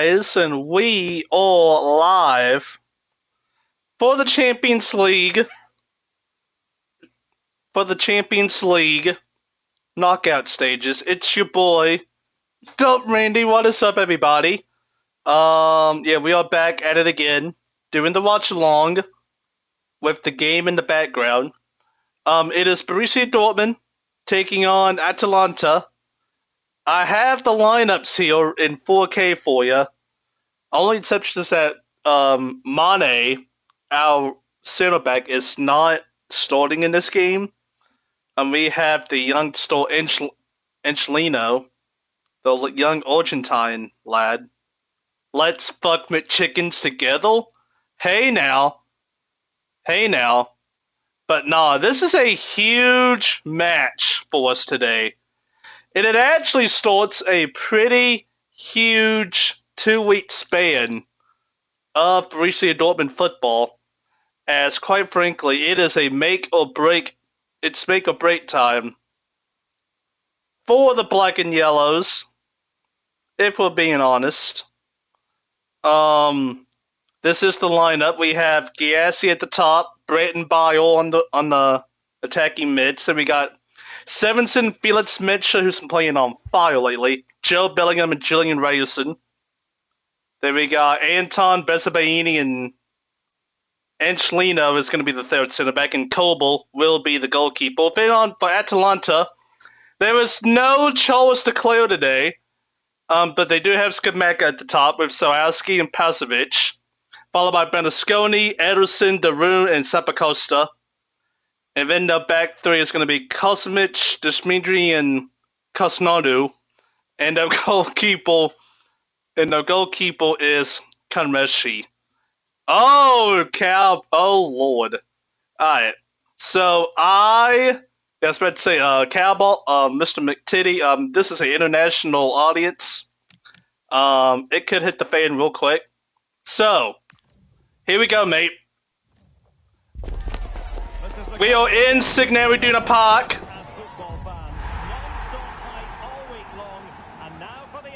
guys, and we are live for the Champions League. Knockout stages. It's your boy, Dope Randy. What is up, everybody? Yeah, we are back at it again, doing the watch along with the game in the background. It is Borussia Dortmund taking on Atalanta. I have the lineups here in 4K for you. Only exception is that Mane, our center back, is not starting in this game. And we have the young star Angelino, the young Argentine lad. Let's fuck McChickens together? Hey now. But nah, this is a huge match for us today. And it actually starts a pretty huge 2-week span of Borussia Dortmund football, as quite frankly, it is a make or break time for the black and yellows, if we're being honest. This is the lineup. We have Giassi at the top, Brayton Bile on the attacking mids. Then we got Sevenson, Felix Mitchell, who's been playing on fire lately, Joe Bellingham and Julian Ryerson. Then we got Anton Bezabaini, and Angelino is going to be the third center back, and Kobel will be the goalkeeper. Then on for Atalanta, there was no Charles Leclerc today, but they do have Skamaka at the top with Sawowski and Pasovic, followed by Bernasconi, Ederson, Darun, and Sapacosta. And then the back three is going to be Kosmic, Dmitry, and Kosnadu. And the goalkeeper is Kanmeshi. Oh, Lord. Alright. So I was about to say, Cowball, Mr. McTitty, this is an international audience. It could hit the fan real quick. So, here we go, mate. We are in Signal Iduna Park.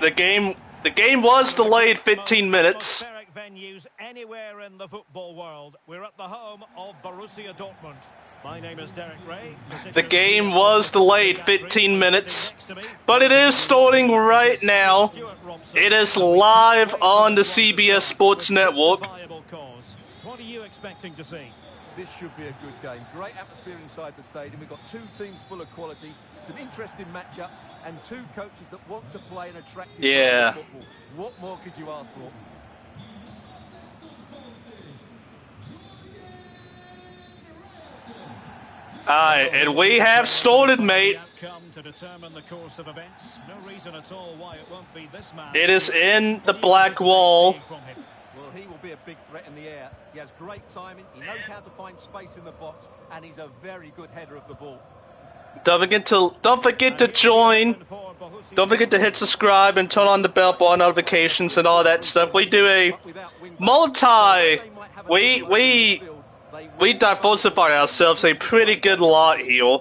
The game was delayed 15 minutes. Anywhere in the football world. We're at the home of Borussia Dortmund. My name is Derek Ray. The game was delayed 15 minutes, but it is starting right now. It is live on the CBS Sports Network. What are you expecting to see? This should be a good game. Great atmosphere inside the stadium. We've got two teams full of quality, some interesting matchups, and two coaches that want to play an attractive football. What more could you ask for? Alright, and we have started, mate. It is in the black wall. Well, he will be a big threat in the air. He has great timing, he knows how to find space in the box, and he's a very good header of the ball. Don't forget to join. Don't forget to hit subscribe and turn on the bell for notifications and all that stuff. We do a we diversify ourselves a pretty good lot here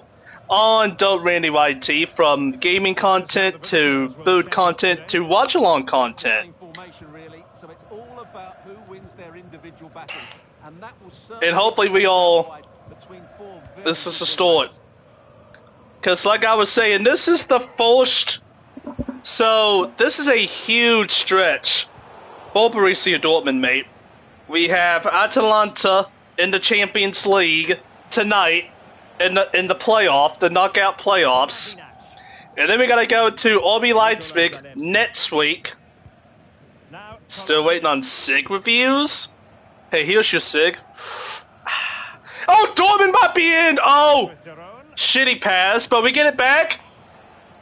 on Dope Randy YT, from gaming content to food content to watch-along content. And hopefully this is the start. Because like I was saying, this is the first, so this is a huge stretch for Borussia Dortmund, mate. We have Atalanta in the Champions League tonight in the playoff, the knockout playoffs. And then we gotta go to RB Leipzig next week. Still waiting on SIG reviews. Hey, here's your SIG. Oh, Dortmund might be in! Oh! Shitty pass, but we get it back.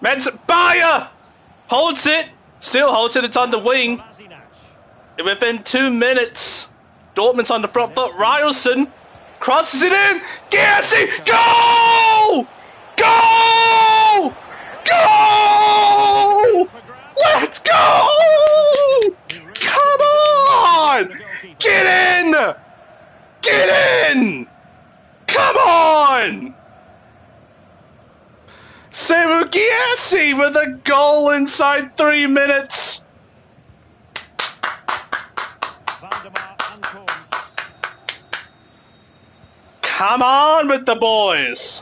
Bayer holds it. Still holds it. It's on the wing. And within 2 minutes, Dortmund's on the front foot. Ryerson crosses it in. Giassi! Go! Go! Go! Let's go! Come on! Get in! Get in! Come on! Giassi with a goal inside 3 minutes. Come on with the boys.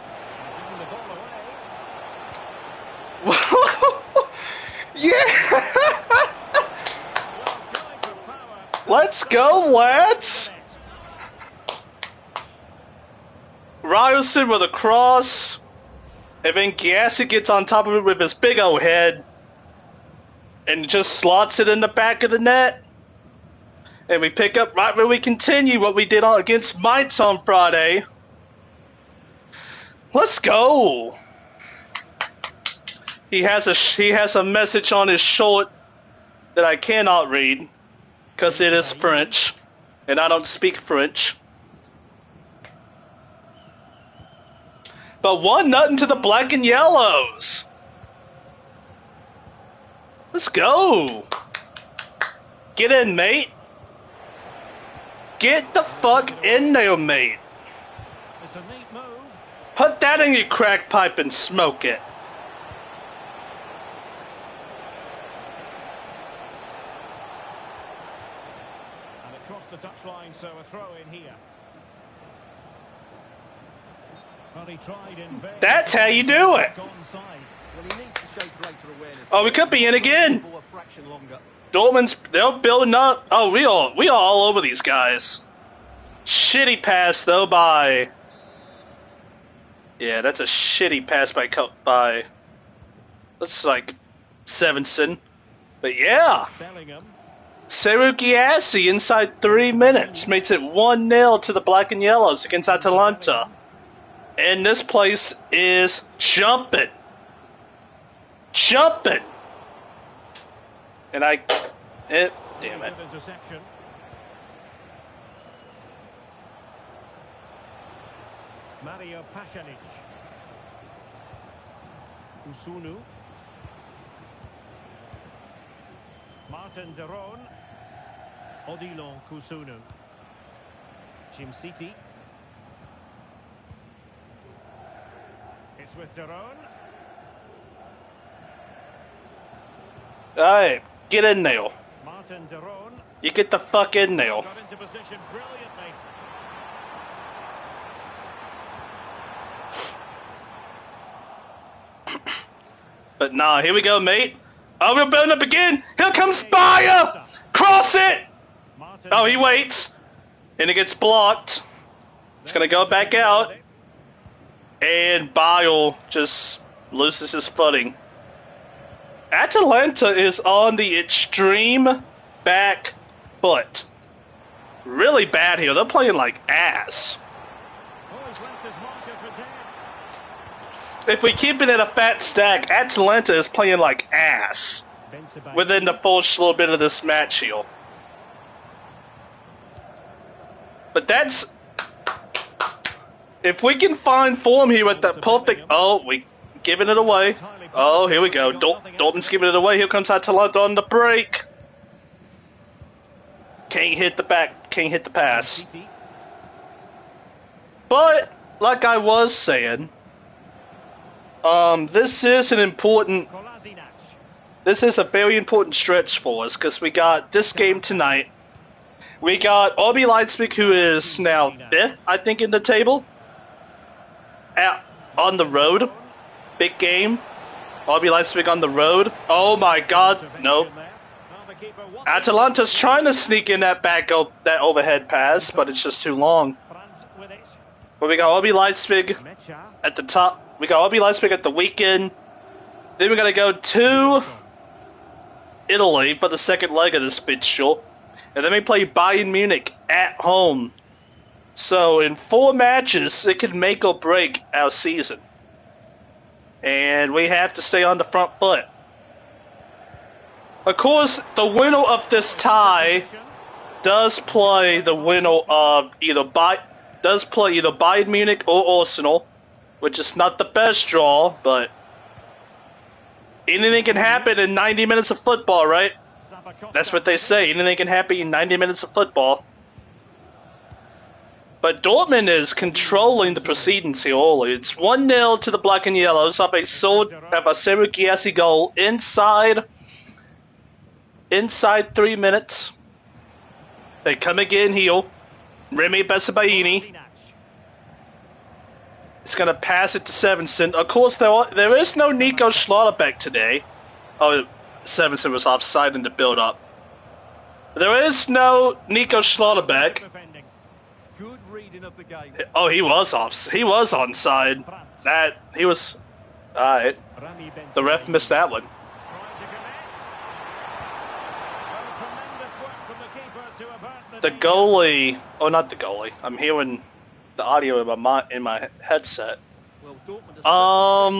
Yeah. Let's go, lads. Ryerson with a cross. And then Giassi gets on top of it with his big old head. And just slots it in the back of the net. And we pick up right where we continue what we did against Mainz on Friday. Let's go. He has a message on his short that I cannot read because it is French, and I don't speak French. But 1-0 to the black and yellows. Let's go. Get in, mate. Get the fuck in there, mate. It's a neat move. Put that in your crack pipe and smoke it. And across the touchline, so a throw in here. Well, he tried in vain. That's how you do it. Well, he needs to show greater awareness. Oh, we could be in again. For a fraction longer. Dortmund's, they're building up. Oh, we are all over these guys. Shitty pass though by. Yeah, that's a shitty pass by. That's like Sevenson. But yeah, Bellingham. Seru Giassi inside 3 minutes makes it 1-0 to the black and yellows against Atalanta. And this place is jumping. Jumping. And damn it. Good interception. Mario Pasanic. Usunu. Martin Deron. Odilon Kusunu. Jim City. It's with Deron. Alright, get in there. Martin Deron. You get the fuck in there. Got into position brilliantly. But nah, here we go, mate. Oh, we're building up again. Here comes Bayer. Cross it. Martin Oh, he waits. And it gets blocked. It's going to go back out. And Bayer just loses his footing. Atalanta is on the extreme back foot. Really bad here. They're playing like ass. Oh, he's left his marker for dead. If we keep it at a fat stack, Atalanta is playing like ass within the first little bit of this match here. But that's... If we can find form here with that perfect... Oh, we giving it away. Oh, here we go. Dortmund's giving it away. Here comes Atalanta on the break. Can't hit the pass. But, like I was saying... this is a very important stretch for us because we got this game tonight. We got RB Leipzig, who is now 5th, I think, in the table. On the road. Big game. RB Leipzig on the road. Oh my god, nope. Atalanta's trying to sneak in that that overhead pass, but it's just too long. But we got RB Leipzig at the top. We got RB Leipzig at the weekend. Then we're going to go to Italy for the second leg of this fixture. And then we play Bayern Munich at home. So in 4 matches, it could make or break our season. And we have to stay on the front foot. Of course, the winner of this tie does play the winner of either Bayern Munich or Arsenal. Which is not the best draw, but anything can happen in 90 minutes of football, right? That's what they say. Anything can happen in 90 minutes of football. But Dortmund is controlling the proceedings here early. It's 1-0 to the black and yellows off a Seru Giassi goal inside 3 minutes. They come again here. Remy Besabaini. He's gonna pass it to Sevenson. Of course, there is no Nico Schlotterbeck today. Oh, Sevenson was offside in the build-up. There is no Nico Schlotterbeck. Good reading of the game. Oh, he was off. He was onside. He was. Alright. The ref missed that one. The goalie. Oh, not the goalie. I'm hearing the audio in my headset. What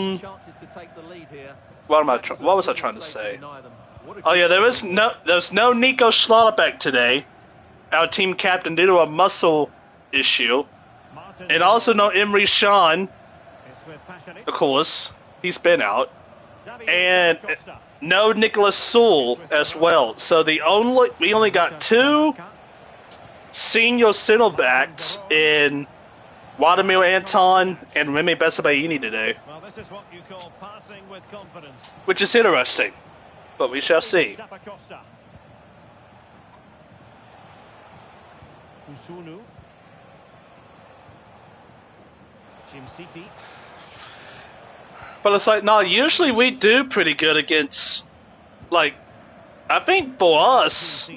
was I trying to say? Oh yeah, there's no Nico Schlotterbeck today. Our team captain due to a muscle issue, and also no Emre Can. Of course, he's been out, and no Nicholas Sewell as well. So we only got 2 senior center backs in Wladimir Anton and Remy Bessebaini today. Well, this is what you call passing with confidence. Which is interesting, but we shall see. Kusunu. City. But it's like, no, usually we do pretty good against, like, I think for us,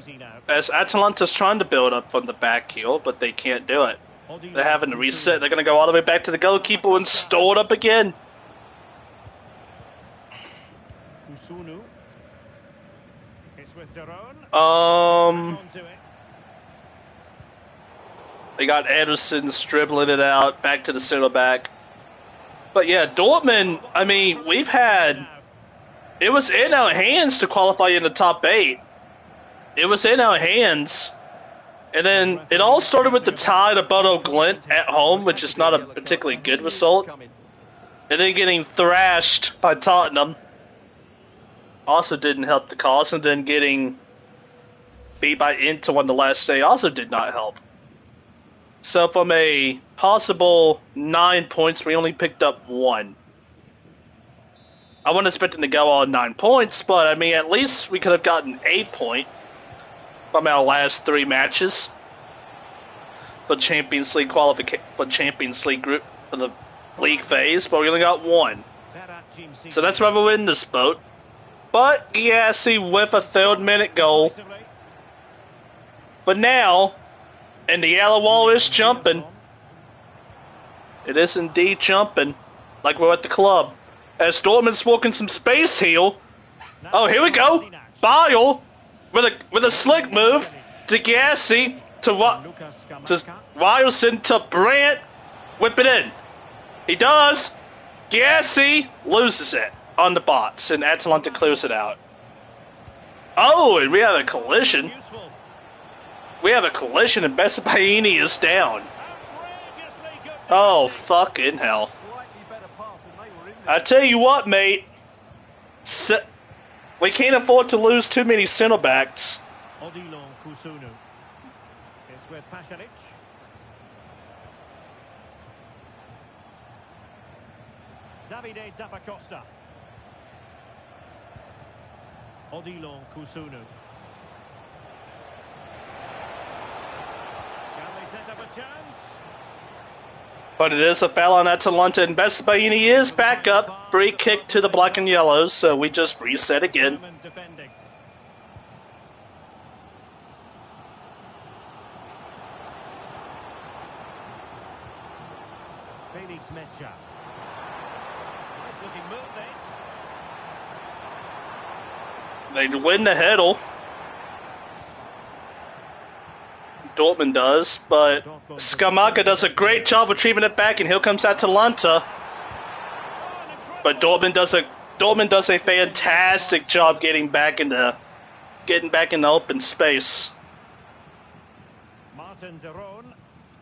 as Atalanta's trying to build up from the back heel, but they can't do it. They're having to reset. They're going to go all the way back to the goalkeeper and store it up again. Kusunu. It's with Daron. They got Anderson dribbling it out, back to the center back. But yeah, Dortmund, I mean, it was in our hands to qualify in the top 8. It was in our hands. And then it all started with the tie to Bodo Glimt at home, which is not a particularly good result. And then getting thrashed by Tottenham also didn't help the cause. And then getting beat by Inter on the last day also did not help. So from a possible 9 points, we only picked up 1. I wasn't expecting to go on 9 points, but I mean, at least we could have gotten a point from our last 3 matches for Champions League for Champions League group for the league phase, but we only got 1. So that's why we're in this boat. But Giassi with a 3rd minute goal. But now, and the yellow wall is jumping. It is indeed jumping, like we're at the club. As Dortmund's walking some space here. Oh, here we go. Bile with a slick move to Giassi to Ryerson to Brandt. Whip it in. He does. Giassi loses it on the bots, and Atalanta clears it out. Oh, and we have a collision. We have a collision, and Bessebaini is down. Oh, fucking hell. I tell you what, mate. We can't afford to lose too many center backs. Kusunu. It's with Pasalic. Davide Zappacosta. Odilon Kusunu. Can they set up a chance? But it is a foul on Atalanta, and Bessebaini is back up. Free kick to the black and yellows, so we just reset again. Felix Mecha. Nice looking move, this. They win the headle. Dortmund does, but Scamacca does a great job of retrieving it back, and here comes Atalanta. But Dortmund does a fantastic job getting back in the open space.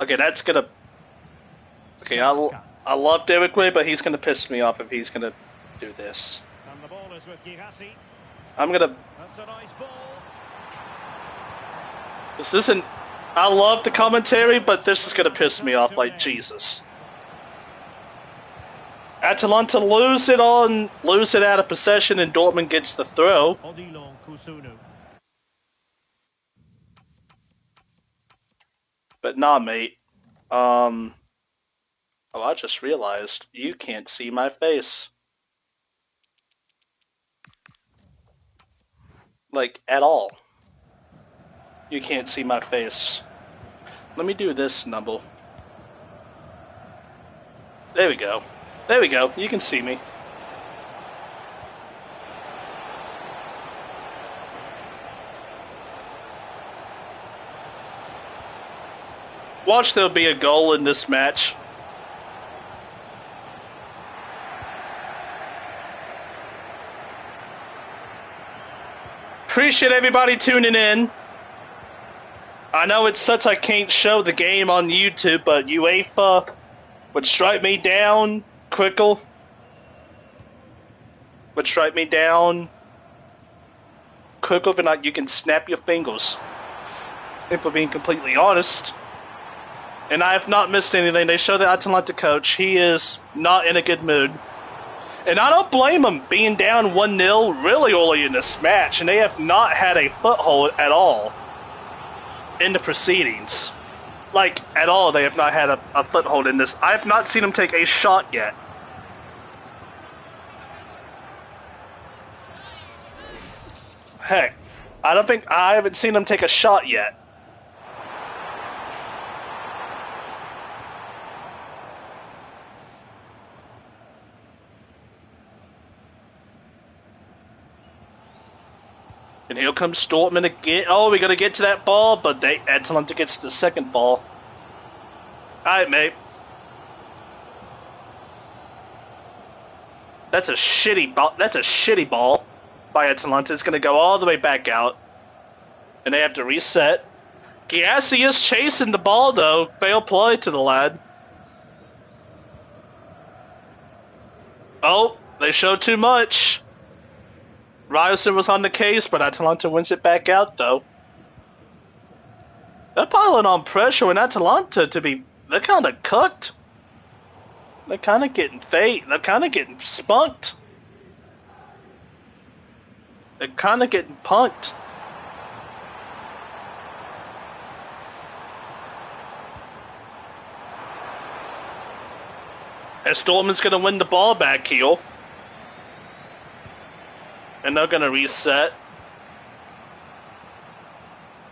Okay, that's gonna. Okay, I love Derek Way, but he's gonna piss me off if he's gonna do this. And the ball is with Giassi. I'm gonna. That's a nice ball. This isn't. I love the commentary, but this is gonna piss me off like Jesus. Atalanta lose it out of possession, and Dortmund gets the throw. But nah, mate. Oh, I just realized you can't see my face. Like, at all. You can't see my face. Let me do this, Numble. There we go. There we go. You can see me. Watch, there'll be a goal in this match. Appreciate everybody tuning in. I know it sucks I can't show the game on YouTube, but UEFA would strike me down, Crickle. Would strike me down. Crickle, if not, you can snap your fingers. If we're being completely honest. And I have not missed anything. They show the Atalanta coach. He is not in a good mood. And I don't blame him being down 1-0 really early in this match. And they have not had a foothold at all in the proceedings. Like, at all, they have not had a foothold in this. I have not seen them take a shot yet. Heck, I haven't seen them take a shot yet. And here comes Dortmund again. Oh, we gotta get to that ball, but Atalanta gets the second ball. Alright, mate. That's a shitty ball. That's a shitty ball by Atalanta. It's gonna go all the way back out. And they have to reset. Giassi is chasing the ball, though. Fair play to the lad. Oh, they showed too much. Ryerson was on the case, but Atalanta wins it back out, though. They're piling on pressure, and Atalanta they're kind of cooked. They're kind of getting they're kind of getting spunked. They're kind of getting punked. And Dortmund's going to win the ball back here. And they're going to reset.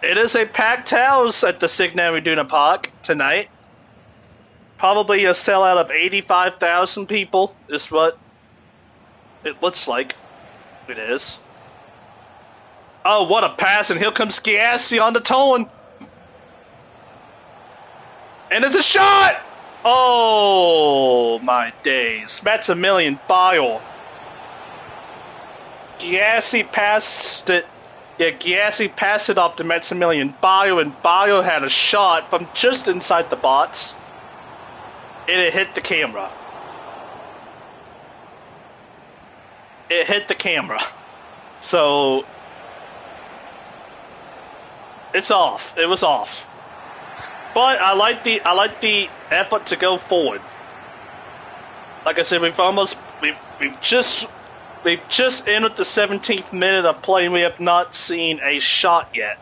It is a packed house at the Signal Iduna Park tonight. Probably a sellout of 85,000 people is what it looks like it is. Oh, what a pass, and here comes Giassi on the tone. And it's a shot! Oh, my days. Maximilian Bile. Giassi passed it. Yeah, Giassi passed it off to Maximilian Bile, and Bile had a shot from just inside the box. And it hit the camera. It hit the camera. So it's off. It was off. But I like the effort to go forward. Like I said, we've just entered the 17th minute of play, and we have not seen a shot yet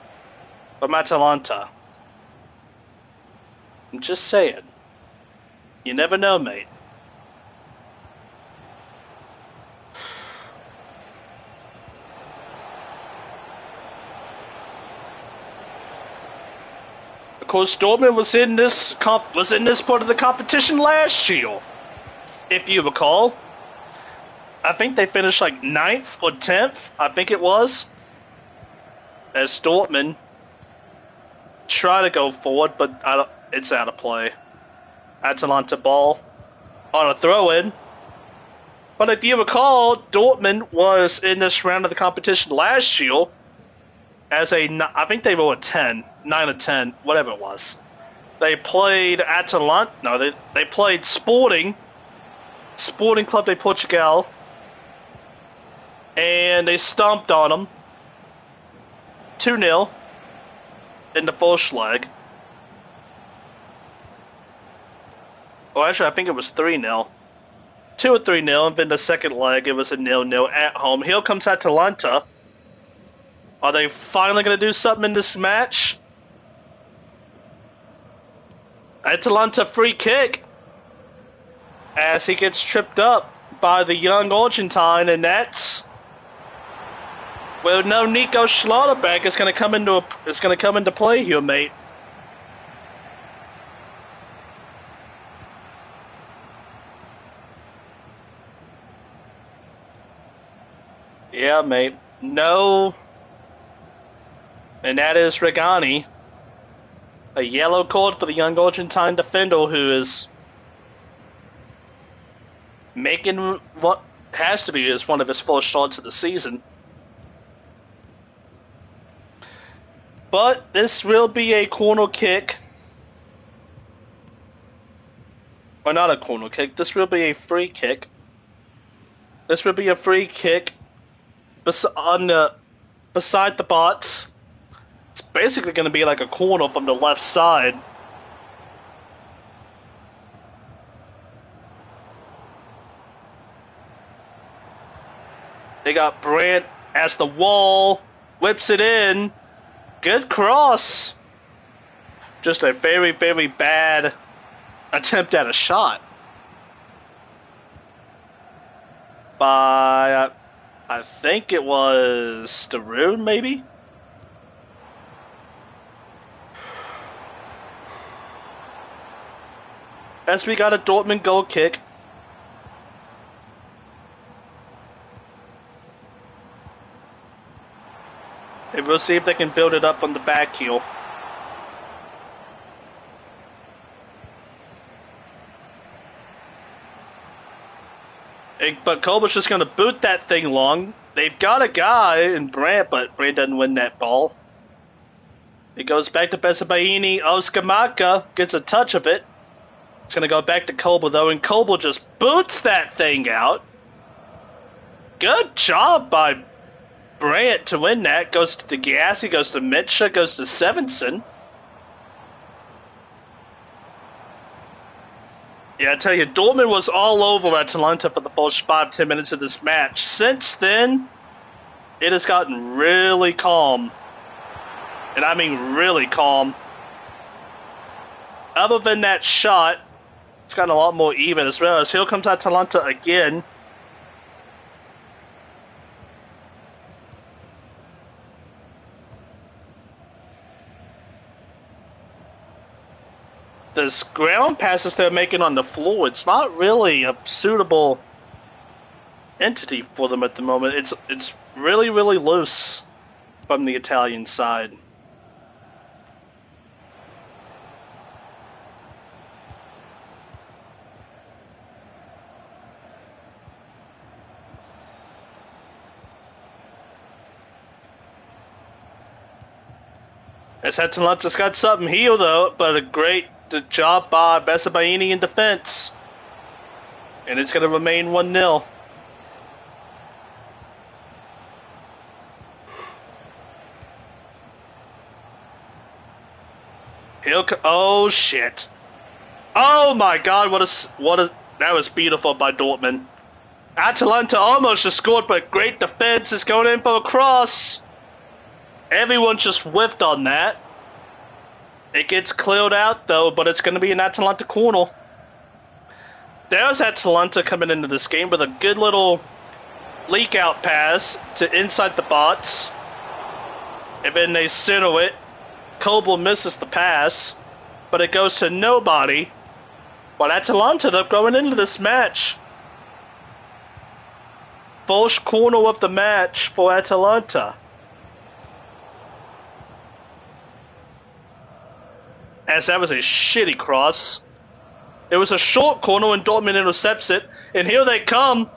from Atalanta. I'm just saying. You never know, mate. Of course, Dortmund was in this part of the competition last year, if you recall. I think they finished like 9th or 10th, I think it was, as Dortmund try to go forward, but it's out of play. Atalanta ball on a throw-in. But if you recall, Dortmund was in this round of the competition last year as I think they were a 10, 9 or 10, whatever it was. They played Atalanta, no, they played Sporting Club de Portugal, and they stomped on them 2-0 in the first leg. Oh, actually, I think it was 3-0. 2 or 3-0, and then the second leg, it was a 0-0 at home. Here comes Atalanta. Are they finally going to do something in this match? Atalanta free kick. as he gets tripped up by the young Argentine, and that's well, no Nico Schlotterbeck is going to come into play here, mate. Yeah, mate. No. And that is Regani. A yellow card for the young Argentine defender who is making what has to be one of his first shots of the season. But this will be a corner kick. Or not a corner kick. This will be a free kick. This will be a free kick beside the box. It's basically going to be like a corner from the left side. They got Brandt as the wall, whips it in. Good cross. Just a very, very bad attempt at a shot. By, I think it was Daroon, maybe? As we got a Dortmund goal kick. And we'll see if they can build it up on the back heel. But Kova's just going to boot that thing long. They've got a guy in Brandt, but Brandt doesn't win that ball. It goes back to Besabaini. Oskamaka gets a touch of it. It's going to go back to Kobel, though, and Kobel just boots that thing out. Good job by Brandt to win that. Goes to Degassi, goes to Mitscha, goes to Sevenson. Yeah, I tell you, Dortmund was all over Atalanta for the first 5-10 minutes of this match. Since then, it has gotten really calm. And I mean really calm. Other than that shot, it's gotten a lot more even as well. As here comes Atalanta again. This ground passes they're making on the floor, it's not really a suitable entity for them at the moment. It's really, really loose from the Italian side. As Atalanta's got something here, though, but a great job by Besabaini in defense. And it's going to remain 1-0. Oh, shit. Oh, my God, that was beautiful by Dortmund. Atalanta almost just scored, but great defense is going in for a cross. Everyone just whiffed on that. It gets cleared out, though, but it's going to be an Atalanta corner. There's Atalanta coming into this game with a good little leak-out pass to inside the box. And then they center it. Kobel misses the pass, but it goes to nobody. But Atalanta, they're going into this match. First corner of the match for Atalanta. As that was a shitty cross. It was a short corner and Dortmund intercepts it. And here they come.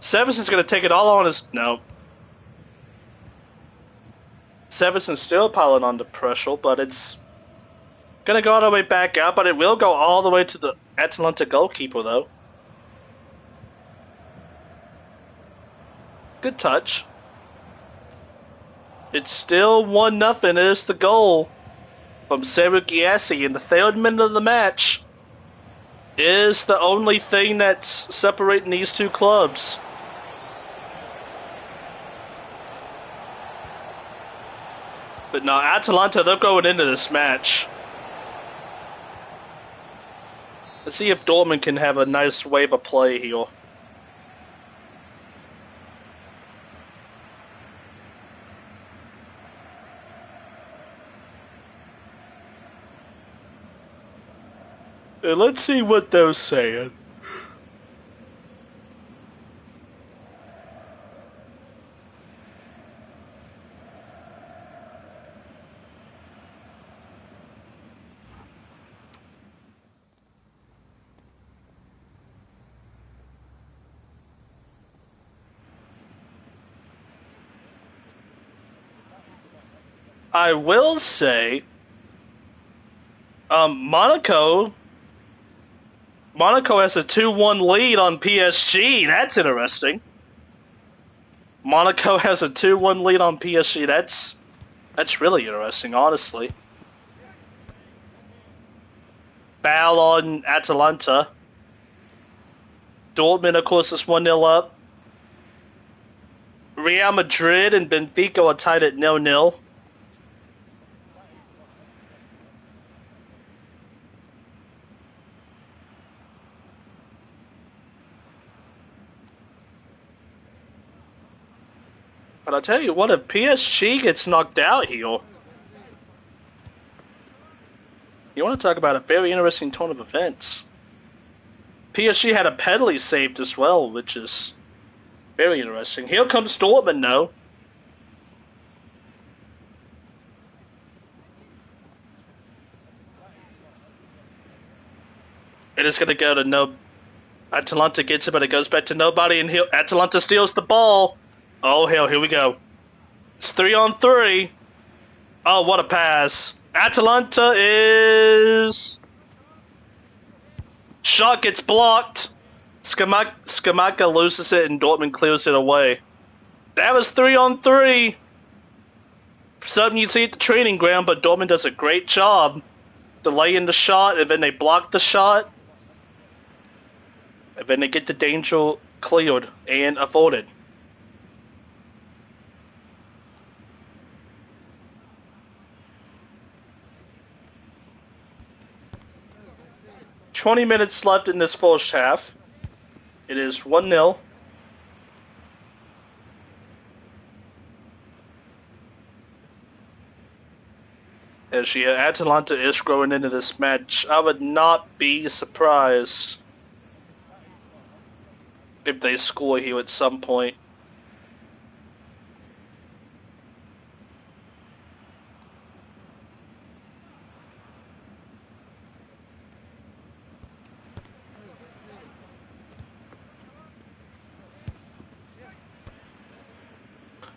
Sevenson's going to take it all on his... No. Sevenson's still piling under pressure, but it's going to go all the way back out. But it will go all the way to the Atalanta goalkeeper, though. Good touch. It's still 1-0. It is the goal from Seru Giassi in the 3rd minute of the match. Is the only thing that's separating these two clubs. But now Atalanta, they're going into this match. Let's see if Dortmund can have a nice wave of play here. Let's see what they're saying. I will say, Monaco has a 2-1 lead on PSG. That's interesting. Monaco has a 2-1 lead on PSG. That's really interesting, honestly. Foul on Atalanta. Dortmund, of course, is 1-0 up. Real Madrid and Benfica are tied at 0-0. But I'll tell you what, if PSG gets knocked out here, you want to talk about a very interesting turn of events. PSG had a penalty saved as well, which is very interesting. Here comes Dortmund now. It is going to go to no. Atalanta gets it, but it goes back to nobody, and Atalanta steals the ball. Oh, hell, here we go. It's 3-on-3. Oh, what a pass. Atalanta is... Shot gets blocked. Skamaka loses it, and Dortmund clears it away. That was 3-on-3. Something you'd see at the training ground, but Dortmund does a great job delaying the shot, and then they block the shot. And then they get the danger cleared and avoided. "20 minutes left in this first half. It is 1-0. As Atalanta is growing into this match, I would not be surprised if they score here at some point.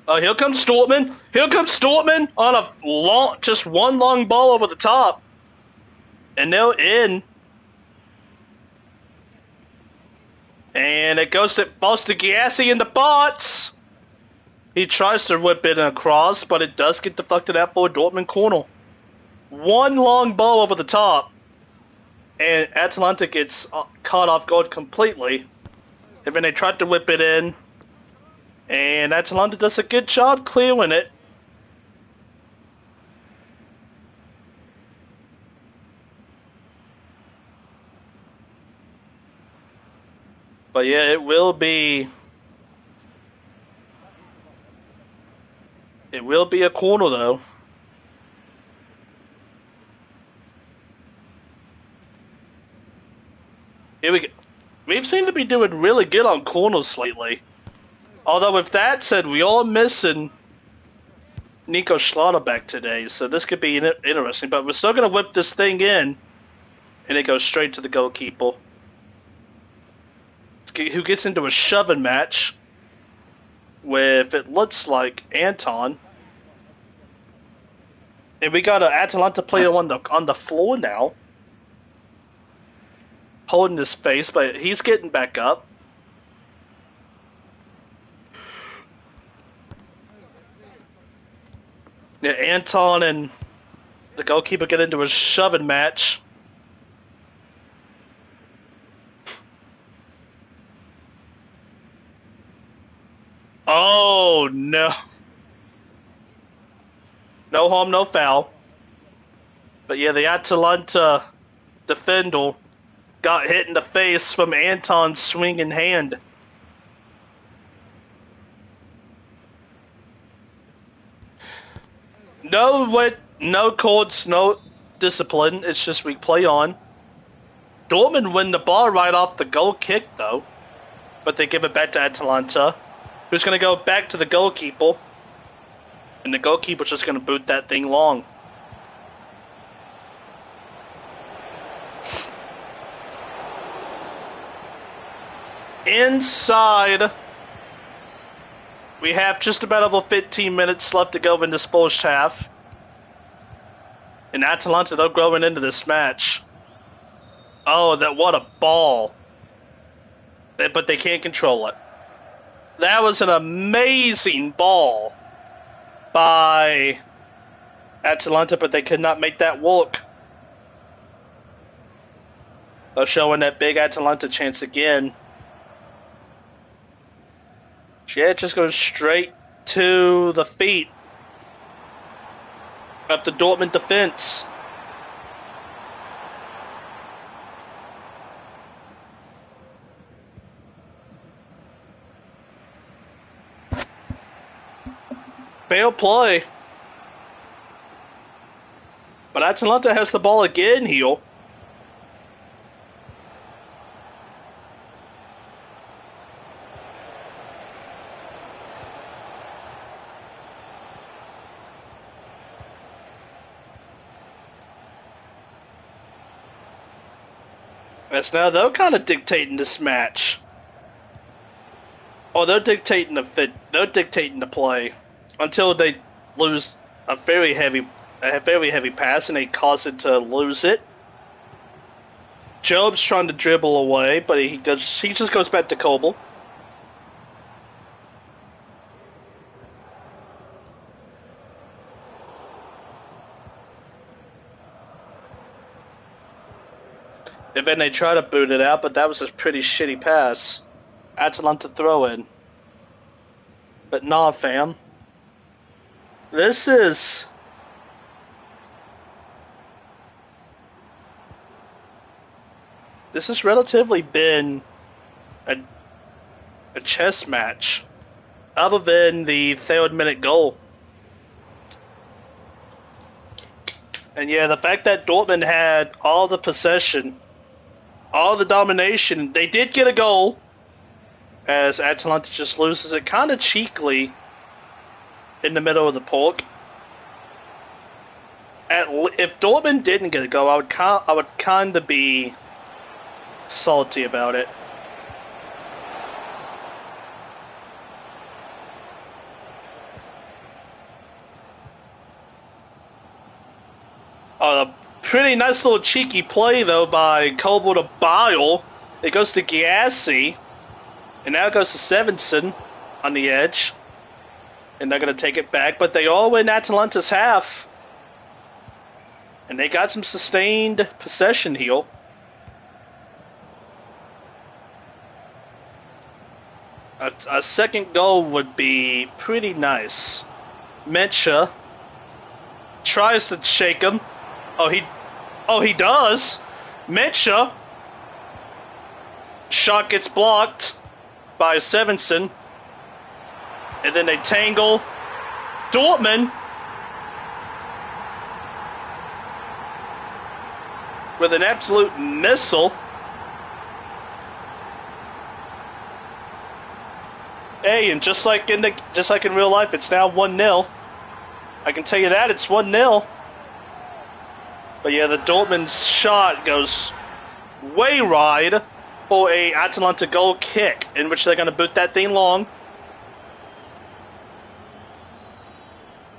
Here comes Dortmund. Here comes Dortmund on a just one long ball over the top. And they're in. And it goes to Giassi in the box. He tries to whip it across, but it does get deflected out for a Dortmund corner. One long ball over the top. And Atalanta gets caught off guard completely. And then they tried to whip it in. And Atalanta does a good job clearing it. But yeah, it will be a corner though. Here we go. We've seemed to be doing really good on corners lately. Although with that said, we are missing Nico Schlotterbeck today, so this could be interesting. But we're still going to whip this thing in, and it goes straight to the goalkeeper, who gets into a shoving match with, it looks like, Anton. And we got an Atalanta player on the floor now, holding his face, but he's getting back up. Yeah, Anton and the goalkeeper get into a shoving match. Oh, no. No harm, no foul. But yeah, the Atalanta defender got hit in the face from Anton's swinging hand. No courts, no discipline. It's just we play on. Dortmund win the ball right off the goal kick, though. But they give it back to Atalanta, who's going to go back to the goalkeeper. And the goalkeeper's just going to boot that thing long. Inside, we have just about over 15 minutes left to go in this first half. And Atalanta, they're growing into this match. Oh, what a ball. But they can't control it. That was an amazing ball by Atalanta, but they could not make that work. They're showing that big Atalanta chance again. Yeah, it just goes straight to the feet of the Dortmund defense. Fair play. But Atalanta has the ball again here. As now they're kind of dictating this match. Oh, they're dictating the play until they lose a very heavy pass and they cause it to lose it. Job's trying to dribble away, but he just goes back to Kobel. And then they try to boot it out, but that was a pretty shitty pass. Atalanta throw in. But nah, fam. This has relatively been a chess match, other than the 3rd minute goal. And yeah, the fact that Dortmund had all the possession, all the domination, they did get a goal, as Atalanta just loses it kind of cheekily in the middle of the park. If Dortmund didn't get a goal, I would kind of be salty about it. A pretty nice little cheeky play though by Kobel to Bile. It goes to Giassi, and now it goes to Sevenson on the edge. And they're going to take it back, but they all win Atalanta's half. And they got some sustained possession here. A second goal would be pretty nice. Mencha tries to shake him. Oh, he does. Mencha. Shot gets blocked by Sevenson. And then they tangle. Dortmund with an absolute missile. Hey, and just like in real life, it's now 1-0. I can tell you that it's 1-0. But yeah, the Dortmund shot goes way wide for a Atalanta goal kick, in which they're going to boot that thing long.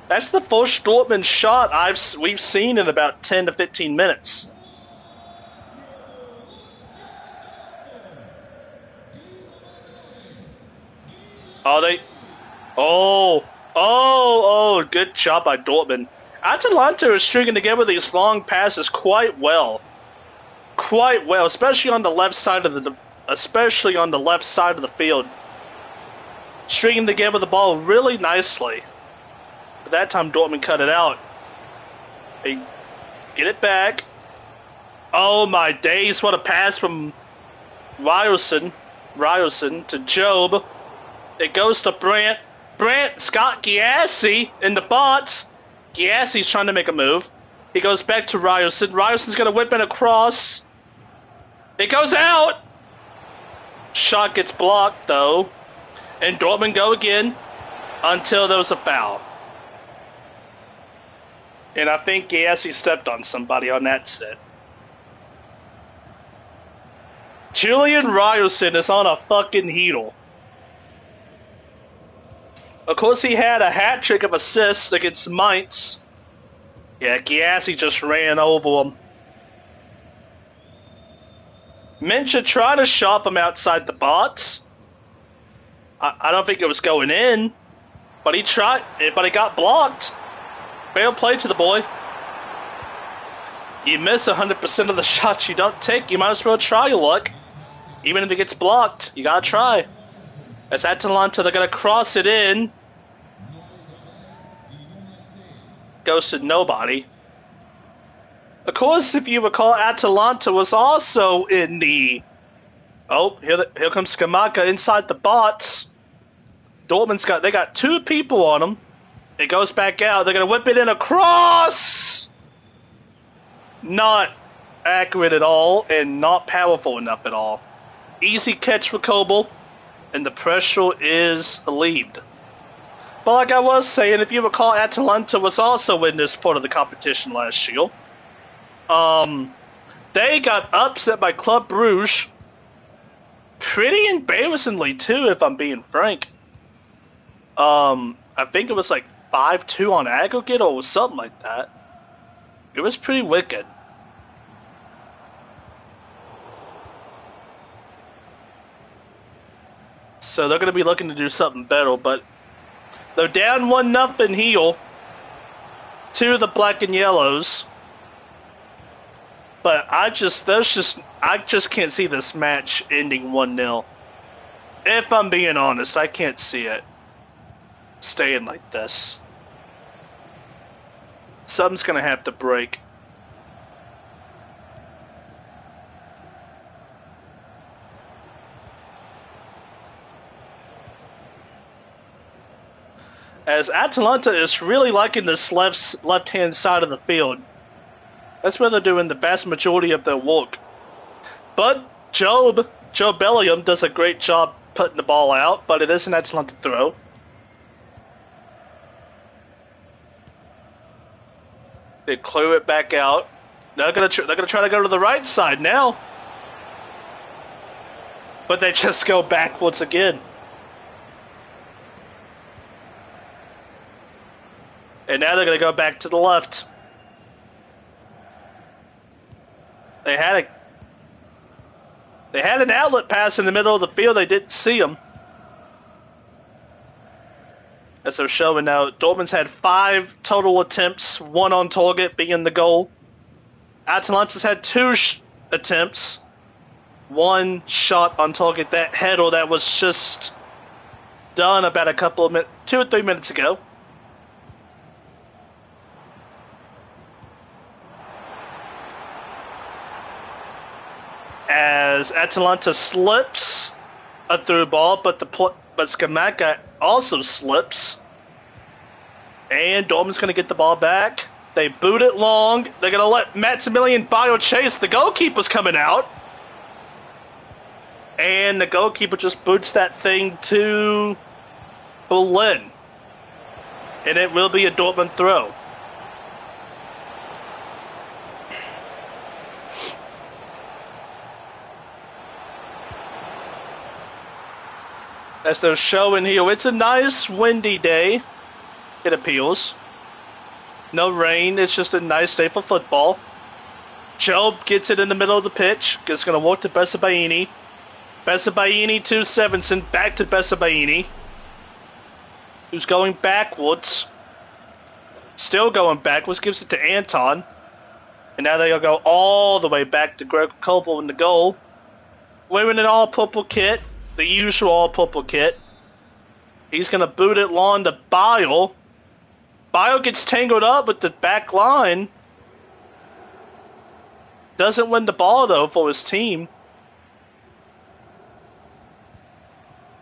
That's the first Dortmund shot we've seen in about 10 to 15 minutes. Good job by Dortmund. Atalanta is stringing together these long passes quite well, especially on the left side of the field. Stringing together the ball really nicely. But that time Dortmund cut it out. They get it back. Oh my days, what a pass from Ryerson to Job. It goes to Brandt. Brandt's got Giassi in the box. Giassi's trying to make a move. He goes back to Ryerson. Ryerson's going to whip it across. It goes out. Shot gets blocked, though. And Dortmund go again until there was a foul. And I think Giassi stepped on somebody on that set. Julian Ryerson is on a fucking heater. Of course, he had a hat trick of assists against Mainz. Yeah, Giassi just ran over him. Mincha tried to shop him outside the box. I don't think it was going in, but he tried, but he got blocked. Fair play to the boy. You miss 100% of the shots you don't take. You might as well try your luck. Even if it gets blocked, you gotta try. As Atalanta, they're gonna cross it in. Goes to nobody. Of course, if you recall, Atalanta was also in the... Oh, here comes Skamaka inside the box. They got two people on him. It goes back out. They're gonna whip it in across. Not accurate at all, and not powerful enough at all. Easy catch for Kobel, and the pressure is relieved. But like I was saying, if you recall, Atalanta was also in this part of the competition last year. They got upset by Club Brugge. Pretty embarrassingly, too, if I'm being frank. I think it was like 5-2 on aggregate or something like that. It was pretty wicked. So they're going to be looking to do something better, but they're down 1-0 here to the black and yellows. But I just can't see this match ending 1-0. If I'm being honest, I can't see it staying like this. Something's going to have to break. As Atalanta is really liking this left-hand side of the field. That's where they're doing the vast majority of their work. But Joe Bellingham does a great job putting the ball out, but it is an Atalanta throw. They clear it back out. They're gonna try to go to the right side now, but they just go backwards again. And now they're going to go back to the left. They had an outlet pass in the middle of the field. They didn't see him. As they're showing now, Dortmund's had 5 total attempts, 1 on target being the goal. Atalanta's had 2 attempts, 1 shot on target. That header that was just done about a couple of minutes, 2 or 3 minutes ago. As Atalanta slips a through ball, but Skamaka also slips, and Dortmund's going to get the ball back. They boot it long. They're going to let Maximilian Bayo chase. The goalkeeper's coming out, and the goalkeeper just boots that thing to Berlin, and it will be a Dortmund throw. As they're showing here, it's a nice windy day, it appears. No rain, it's just a nice day for football. Job gets it in the middle of the pitch. It's going to walk to Bessabaini. Bessabaini to Sevenson, back to Bessabaini, who's going backwards. Still going backwards, gives it to Anton. And now they'll go all the way back to Greg Kobel in the goal. Wearing an all-purple kit. The usual all-purple kit. He's going to boot it long to Bile. Bile gets tangled up with the back line. Doesn't win the ball, though, for his team.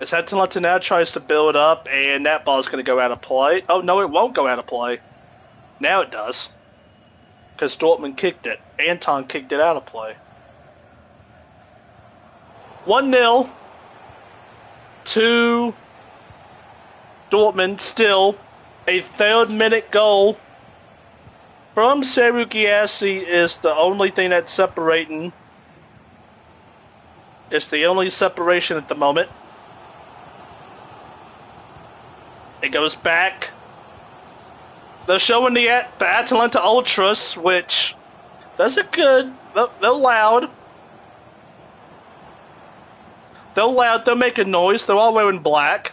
As Atalanta now tries to build up, and that ball's going to go out of play. Oh, no, it won't go out of play. Now it does. Because Dortmund kicked it. Anton kicked it out of play. 1-0 to Dortmund. Still a third-minute goal from Seru Giassi is the only thing that's separating. It's the only separation at the moment. It goes back. They're showing the Atalanta Ultras, which those are good. They're loud. They're loud. They're making noise. They're all wearing black.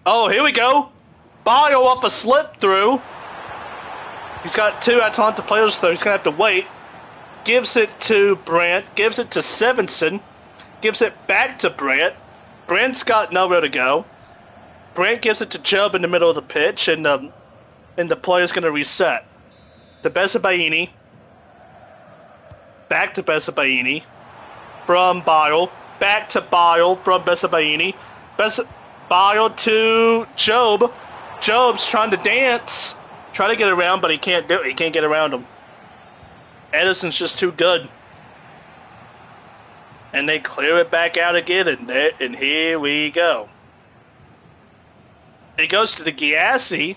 Oh, here we go. Bio off a slip through. He's got 2 Atalanta players though. He's gonna have to wait. Gives it to Brandt. Gives it to Sevenson. Gives it back to Brandt. Brandt's got nowhere to go. Brandt gives it to Chubb in the middle of the pitch, and the player's going to reset. To Besabaini. Back to Besabaini. From Bile. Back to Bile from Besabaini. Bile to Job. Job's trying to dance. Try to get around, but he can't do it. He can't get around him. Edison's just too good. And they clear it back out again, and here we go. It goes to the Giassi.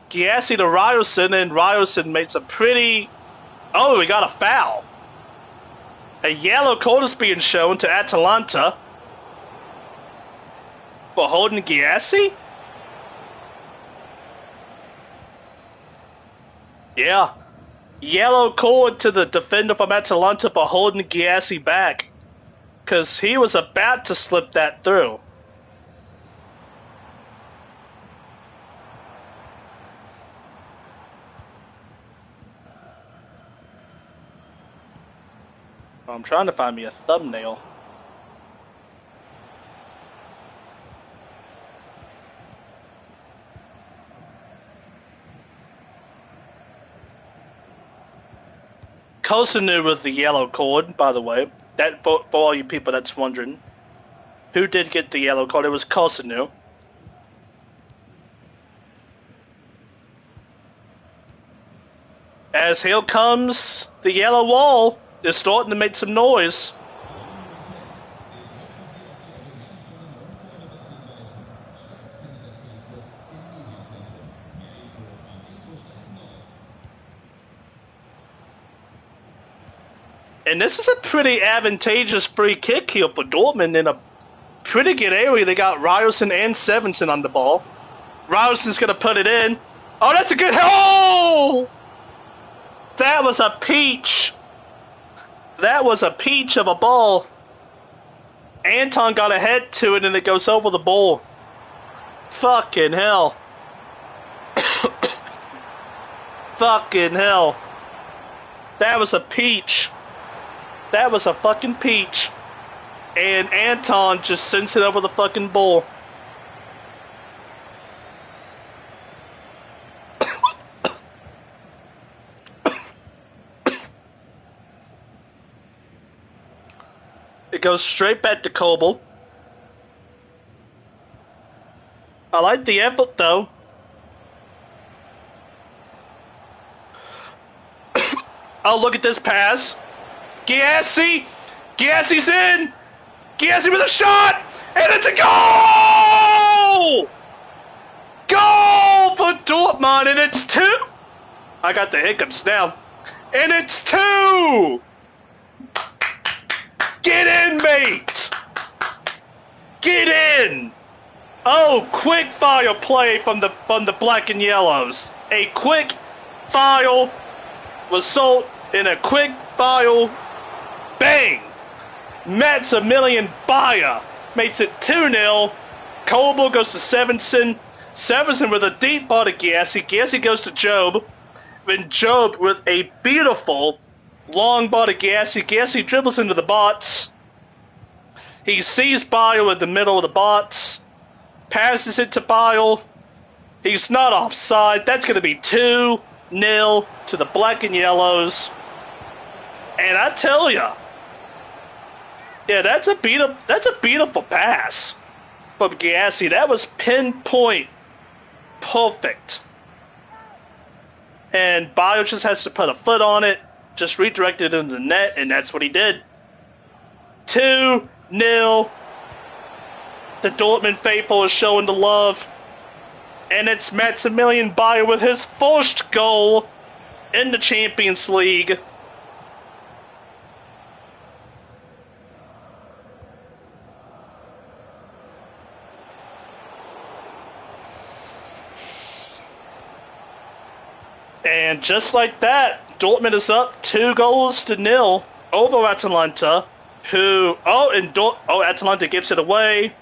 Giassi to Ryerson, and Ryerson makes a pretty... Oh, we got a foul. A yellow card is being shown to Atalanta for holding Giassi? Yeah. Yellow card to the defender from Atalanta for holding Giassi back. Because he was about to slip that through. I'm trying to find me a thumbnail. Kosunu with the yellow card, by the way. That for all you people that's wondering. Who did get the yellow card? It was Kosunu. As here comes the yellow wall. They're starting to make some noise. And this is a pretty advantageous free kick here for Dortmund in a pretty good area. They got Ryerson and Sevenson on the ball. Ryerson's going to put it in. Oh, that's a good... Oh! That was a peach. That was a peach of a ball. Anton got a head to it and it goes over the ball. Fucking hell. Fucking hell. That was a peach. That was a fucking peach. And Anton just sends it over the fucking ball. It goes straight back to Kobel. I like the effort though. Oh, look at this pass. Giassi! Giassi's in! Giassi with a shot! And it's a goal! Goal for Dortmund, and it's 2! I got the hiccups now. And it's 2! Get in, mate! Get in! Oh, quick fire play from the black and yellows. A quick fire result in a quick fire. Bang! Maximilian Bayer makes it 2-0. Kobel goes to Sevenson. Sevenson with a deep ball to Giassi. Giassi goes to Job. Then Job with a beautiful long ball to Giassi. Giassi dribbles into the box. He sees Bayer in the middle of the box. Passes it to Bayer. He's not offside. That's going to be 2. 2-0 to the black and yellows. And I tell ya, yeah, that's a beautiful pass from Giassi. That was pinpoint perfect. And Bayo just has to put a foot on it, just redirect it into the net, and that's what he did. 2-0. The Dortmund faithful is showing the love. And it's Maximilian Bayo with his first goal in the Champions League. And just like that, Dortmund is up 2-0 over Atalanta, who Atalanta gives it away.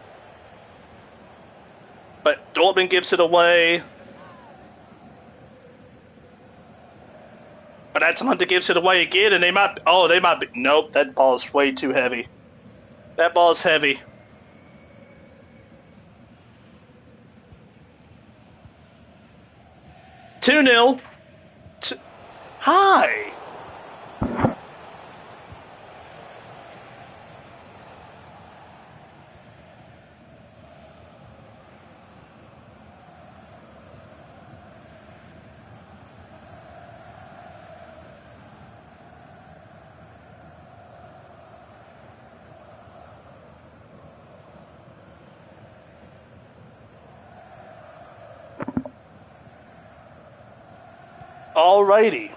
But Dortmund gives it away. But Atalanta gives it away again, and they might be, nope, that ball is way too heavy. That ball is heavy. Two-0. Hi. Alrighty.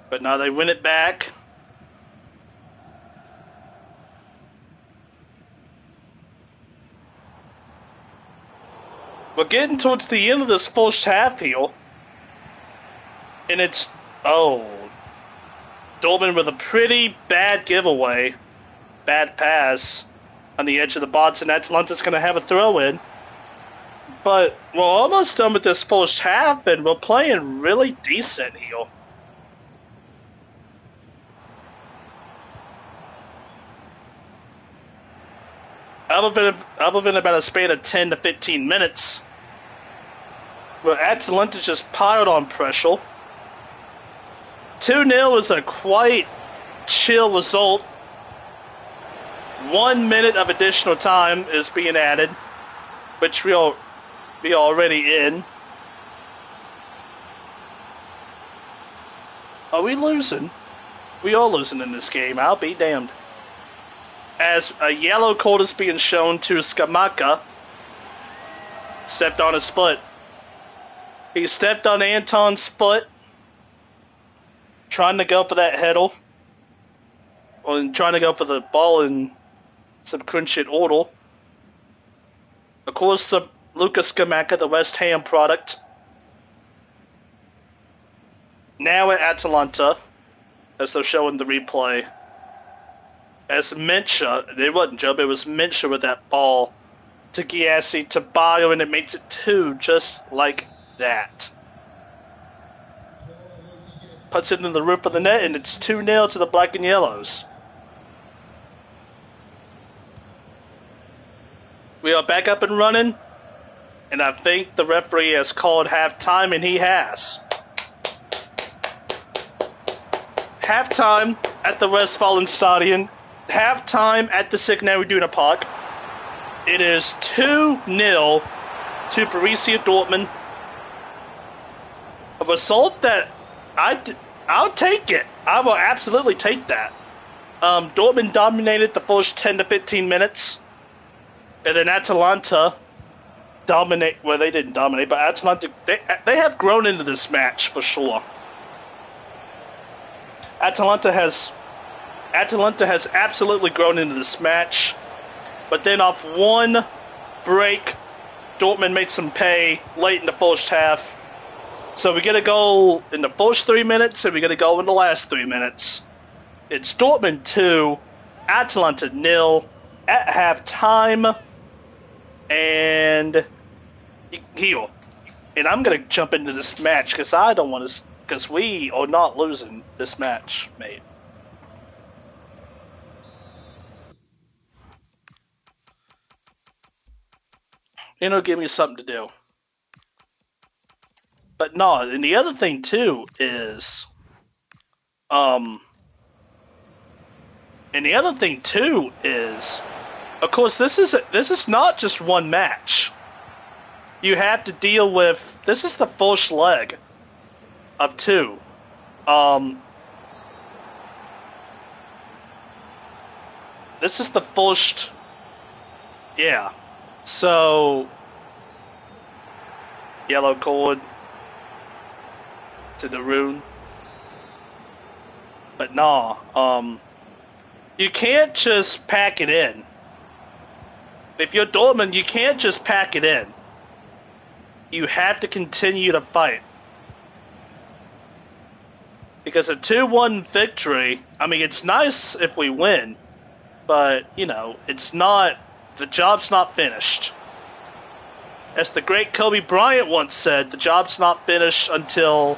But now they win it back. We're getting towards the end of this first half here. And it's, Dortmund with a pretty bad giveaway. Bad pass on the edge of the box, and Atalanta's going to have a throw-in. But we're almost done with this first half, and we're playing really decent here. Other than about a span of 10 to 15 minutes, where Atalanta just piled on pressure. 2-0 is a quite chill result. 1 minute of additional time is being added, which we are already in. Are we losing? We are losing in this game. I'll be damned. As a yellow card is being shown to Skamaka. Stepped on his foot. He stepped on Anton's foot. Trying to go for that header. Or trying to go for the ball in some crunching order. Of course, Lucas Skamaka, the West Ham product. Now at Atalanta, as they're showing the replay. As Mencha, it wasn't Job, it was Mencha with that ball to Giassi, to Bayo, and it makes it 2, just like that. Puts it in the roof of the net, and it's 2-0 to the black and yellows. We are back up and running, and I think the referee has called halftime, and he has. Halftime at the Westfalenstadion. Halftime at the Signal Iduna Park. It is 2-0 to Borussia Dortmund. A result that I'll take it. I will absolutely take that. Dortmund dominated the first 10 to 15 minutes. And then Atalanta they didn't dominate, but Atalanta, they have grown into this match for sure. Atalanta has absolutely grown into this match. But then off one break, Dortmund made some pay late in the first half. So we get a goal in the first 3 minutes, and we get a goal in the last 3 minutes. It's Dortmund 2, Atalanta 0 at halftime. And heel. And I'm going to jump into this match because we are not losing this match, mate. give me something to do. But no, and the other thing too is, of course, this is not just one match. You have to deal with, this is the first leg of 2. This is the first, yeah. So, yellow cord to the rune. But nah, you can't just pack it in. If you're Dortmund, you can't just pack it in. You have to continue to fight. Because a 2-1 victory, I mean, it's nice if we win, but, it's not, the job's not finished. As the great Kobe Bryant once said, the job's not finished until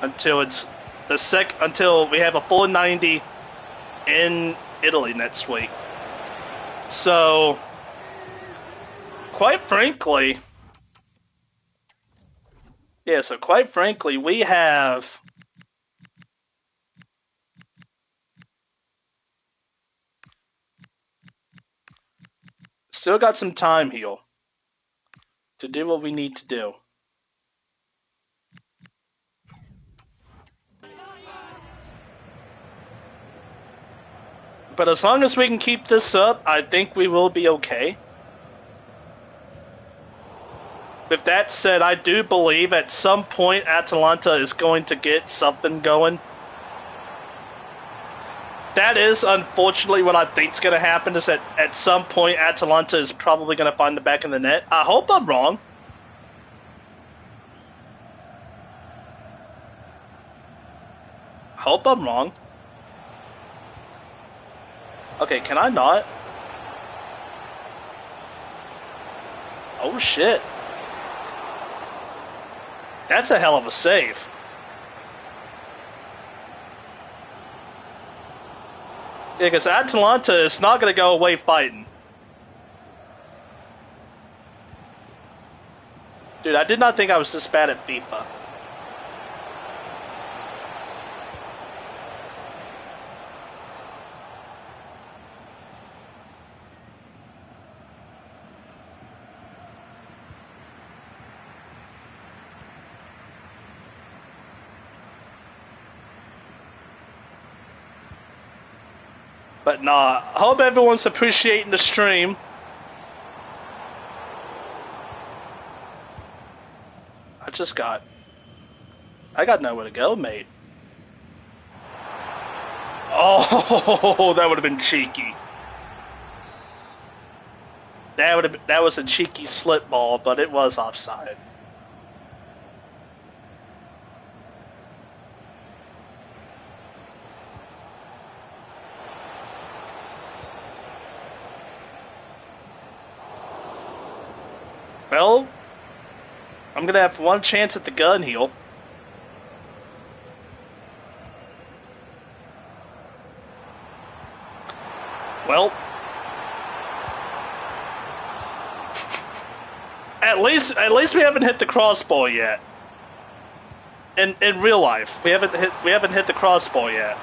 we have a full 90 in Italy next week. So, quite frankly, we have still got some time here to do what we need to do. But as long as we can keep this up, I think we will be okay. With that said, I do believe at some point Atalanta is going to get something going. That is unfortunately what I think is going to happen, is that at some point Atalanta is probably going to find the back of the net. I hope I'm wrong. Okay, can I not? Oh shit. That's a hell of a save. Yeah, because Atalanta is not going to go away fighting. Dude, I did not think I was this bad at FIFA. But nah, I hope everyone's appreciating the stream. I got nowhere to go, mate. Oh, that would have been cheeky. That was a cheeky slip ball, but it was offside. Well, I'm gonna have one chance at the gun here. Well, at least we haven't hit the crossbar yet. In real life, we haven't hit the crossbar yet.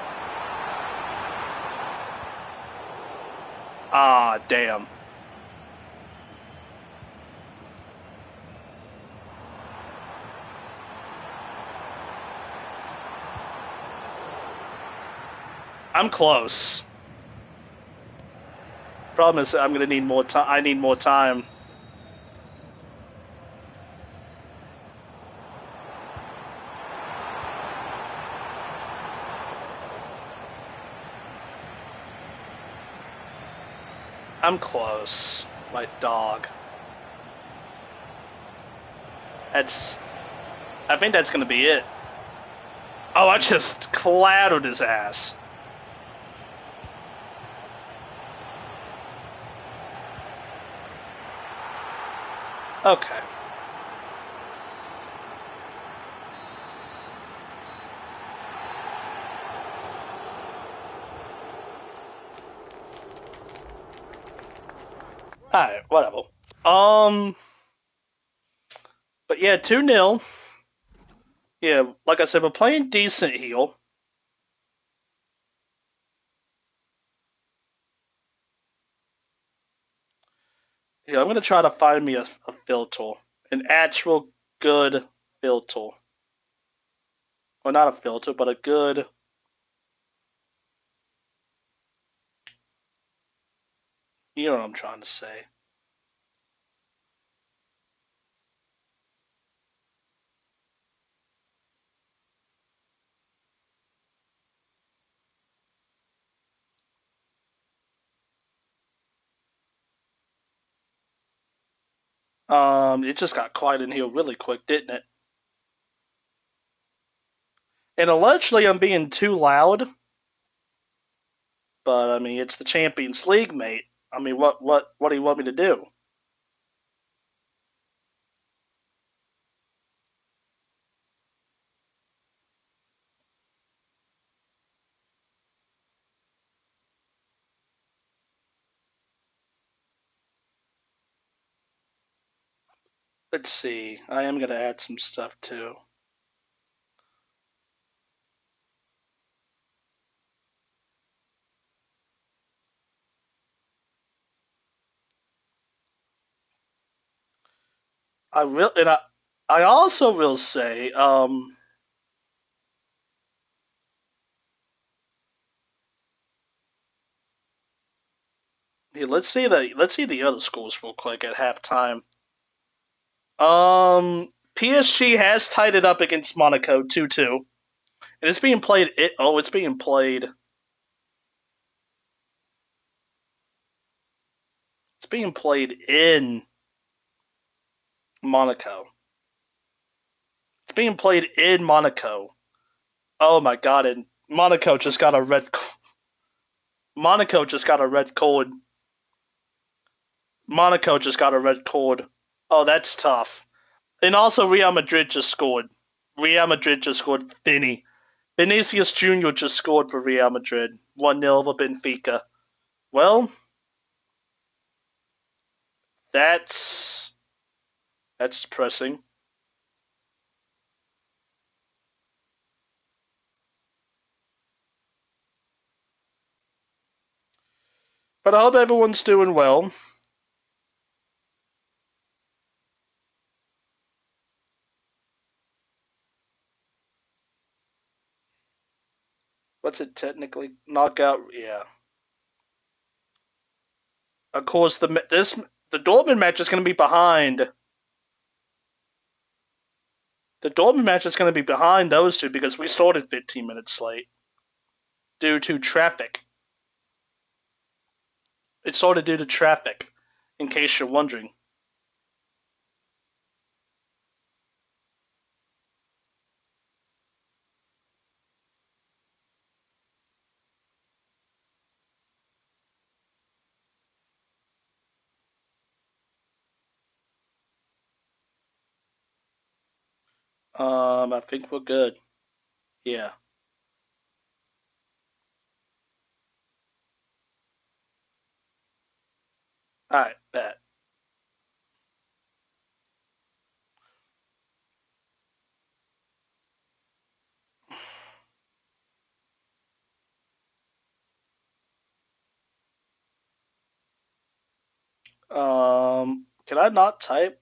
Ah, damn. I'm close. Problem is, I'm gonna need more time. I need more time. I'm close, my dog. I think that's gonna be it. Oh, I just clattered his ass. Okay. Alright, whatever. But yeah, 2-0. Yeah, like I said, we're playing decent heel. Yeah, I'm gonna try to find me a filter, an actual good filter, or not a filter, but a good. You know what I'm trying to say. It just got quiet in here really quick, didn't it? And allegedly I'm being too loud, but I mean it's the Champions League, mate. I mean what do you want me to do? Let's see. I am gonna add some stuff too. I will, and I also will say, here, let's see the other scores real quick at halftime. PSG has tied it up against Monaco 2-2, and it's being played. It's being played. It's being played in Monaco. It's being played in Monaco. Oh my god! And Monaco just got a red. Monaco just got a red card. Monaco just got a red card. Oh, that's tough. And also, Real Madrid just scored. Real Madrid just scored. Vinicius Jr. just scored for Real Madrid. 1-0 over Benfica. Well, that's depressing. But I hope everyone's doing well. What's it technically? Knockout? Yeah. Of course, the Dortmund match is going to be behind. The Dortmund match is going to be behind those two because we started 15 minutes late due to traffic. It started due to traffic, in case you're wondering. I think we're good. Yeah. All right, bet. Can I not type?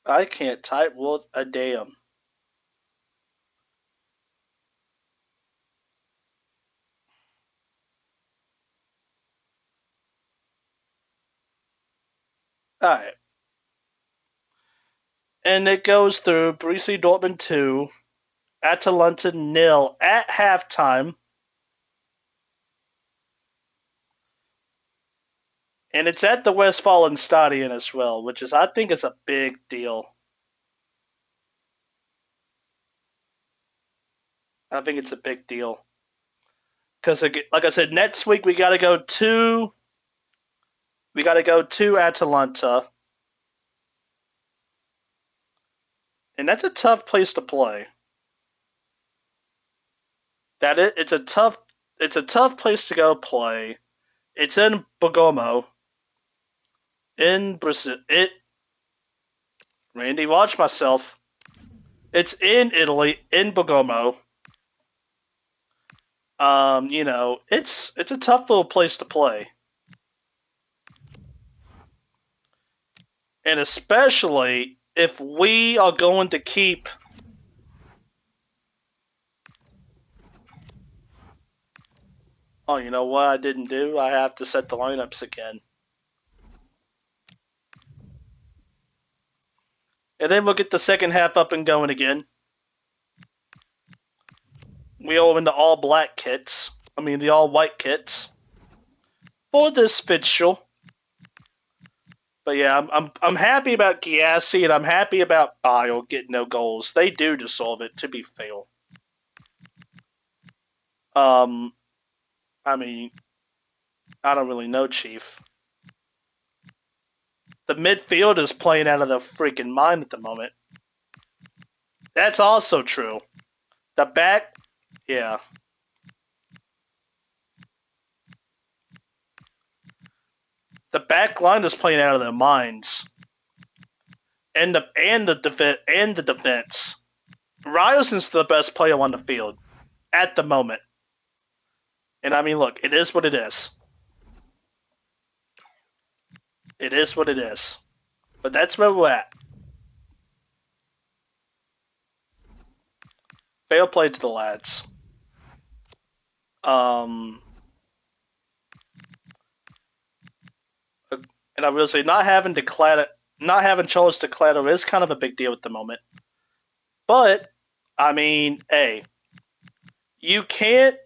I can't type worth a damn. All right. And it goes through Borussia Dortmund 2, Atalanta 0 at halftime. And it's at the Westfalenstadion as well, which is, I think, is a big deal. I think it's a big deal. Because, like I said, next week we got to go to Atalanta. And that's a tough place to play. It's a tough place to go play. It's in Bergamo. In Brazil. Randy, watch myself. It's in Italy, in Bergamo. You know, it's a tough little place to play. And especially if we are going to keep Oh, you know what I didn't do? I have to set the lineups again. And then we'll get the second half up and going again. We go into all black kits. I mean, the all white kits. For this fixture. But yeah, I'm happy about Giassi and I'm happy about Bile getting no goals. They do deserve it, to be fair. I mean, I don't really know, Chief. The midfield is playing out of their freaking mind at the moment. That's also true. The back, yeah. The back line is playing out of their minds. And the defense. Ryerson's the best player on the field at the moment. And I mean, look, it is what it is. It is what it is. But that's where we're at. Fair play to the lads. And I will say, not having Charles declare is kind of a big deal at the moment. But, I mean, hey, you can't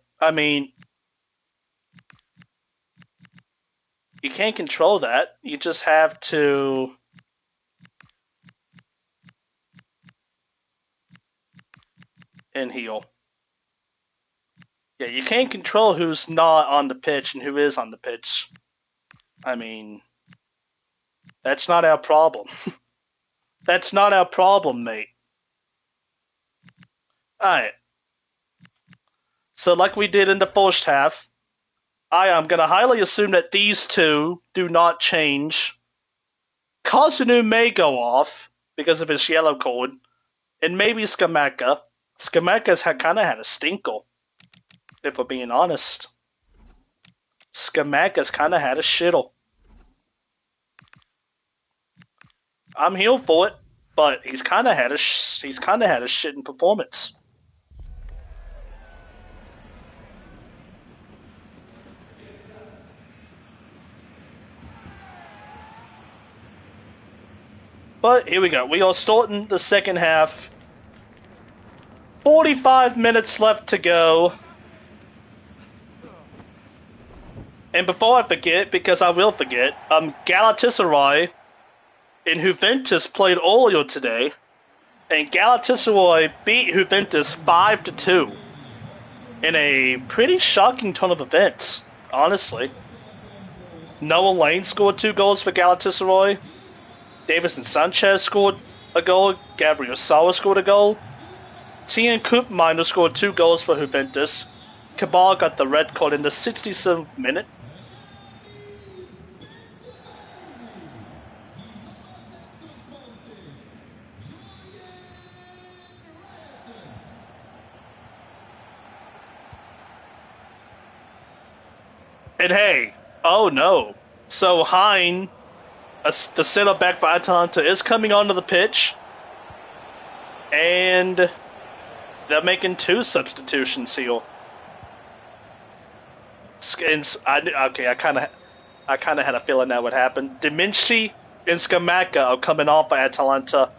control that. You just have to and heal. Yeah, you can't control who's not on the pitch and who is on the pitch. I mean, that's not our problem. That's not our problem, mate. Alright. So like we did in the first half, I am going to highly assume that these two do not change. Kazunu may go off because of his yellow card, and maybe Skamaka. Skamaka's kind of had a stinker, if we're being honest. Skamaka's kind of had a shittle. I'm here for it, but he's kind of had a shitting performance. But here we go. We are starting the second half. 45 minutes left to go. And before I forget, because I will forget, Galatasaray and Juventus played earlier today, and Galatasaray beat Juventus 5-2 in a pretty shocking turn of events, honestly. Noah Lane scored 2 goals for Galatasaray. Davison Sanchez scored a goal. Gabriel Sala scored a goal. Tian Koopmeiners scored 2 goals for Juventus. Kabar got the red card in the 67th minute. And hey, oh no. So Hein, the center back by Atalanta, is coming onto the pitch. And they're making 2 substitutions here. I kind of had a feeling that would happen. Diminci and Skamaka are coming off by Atalanta,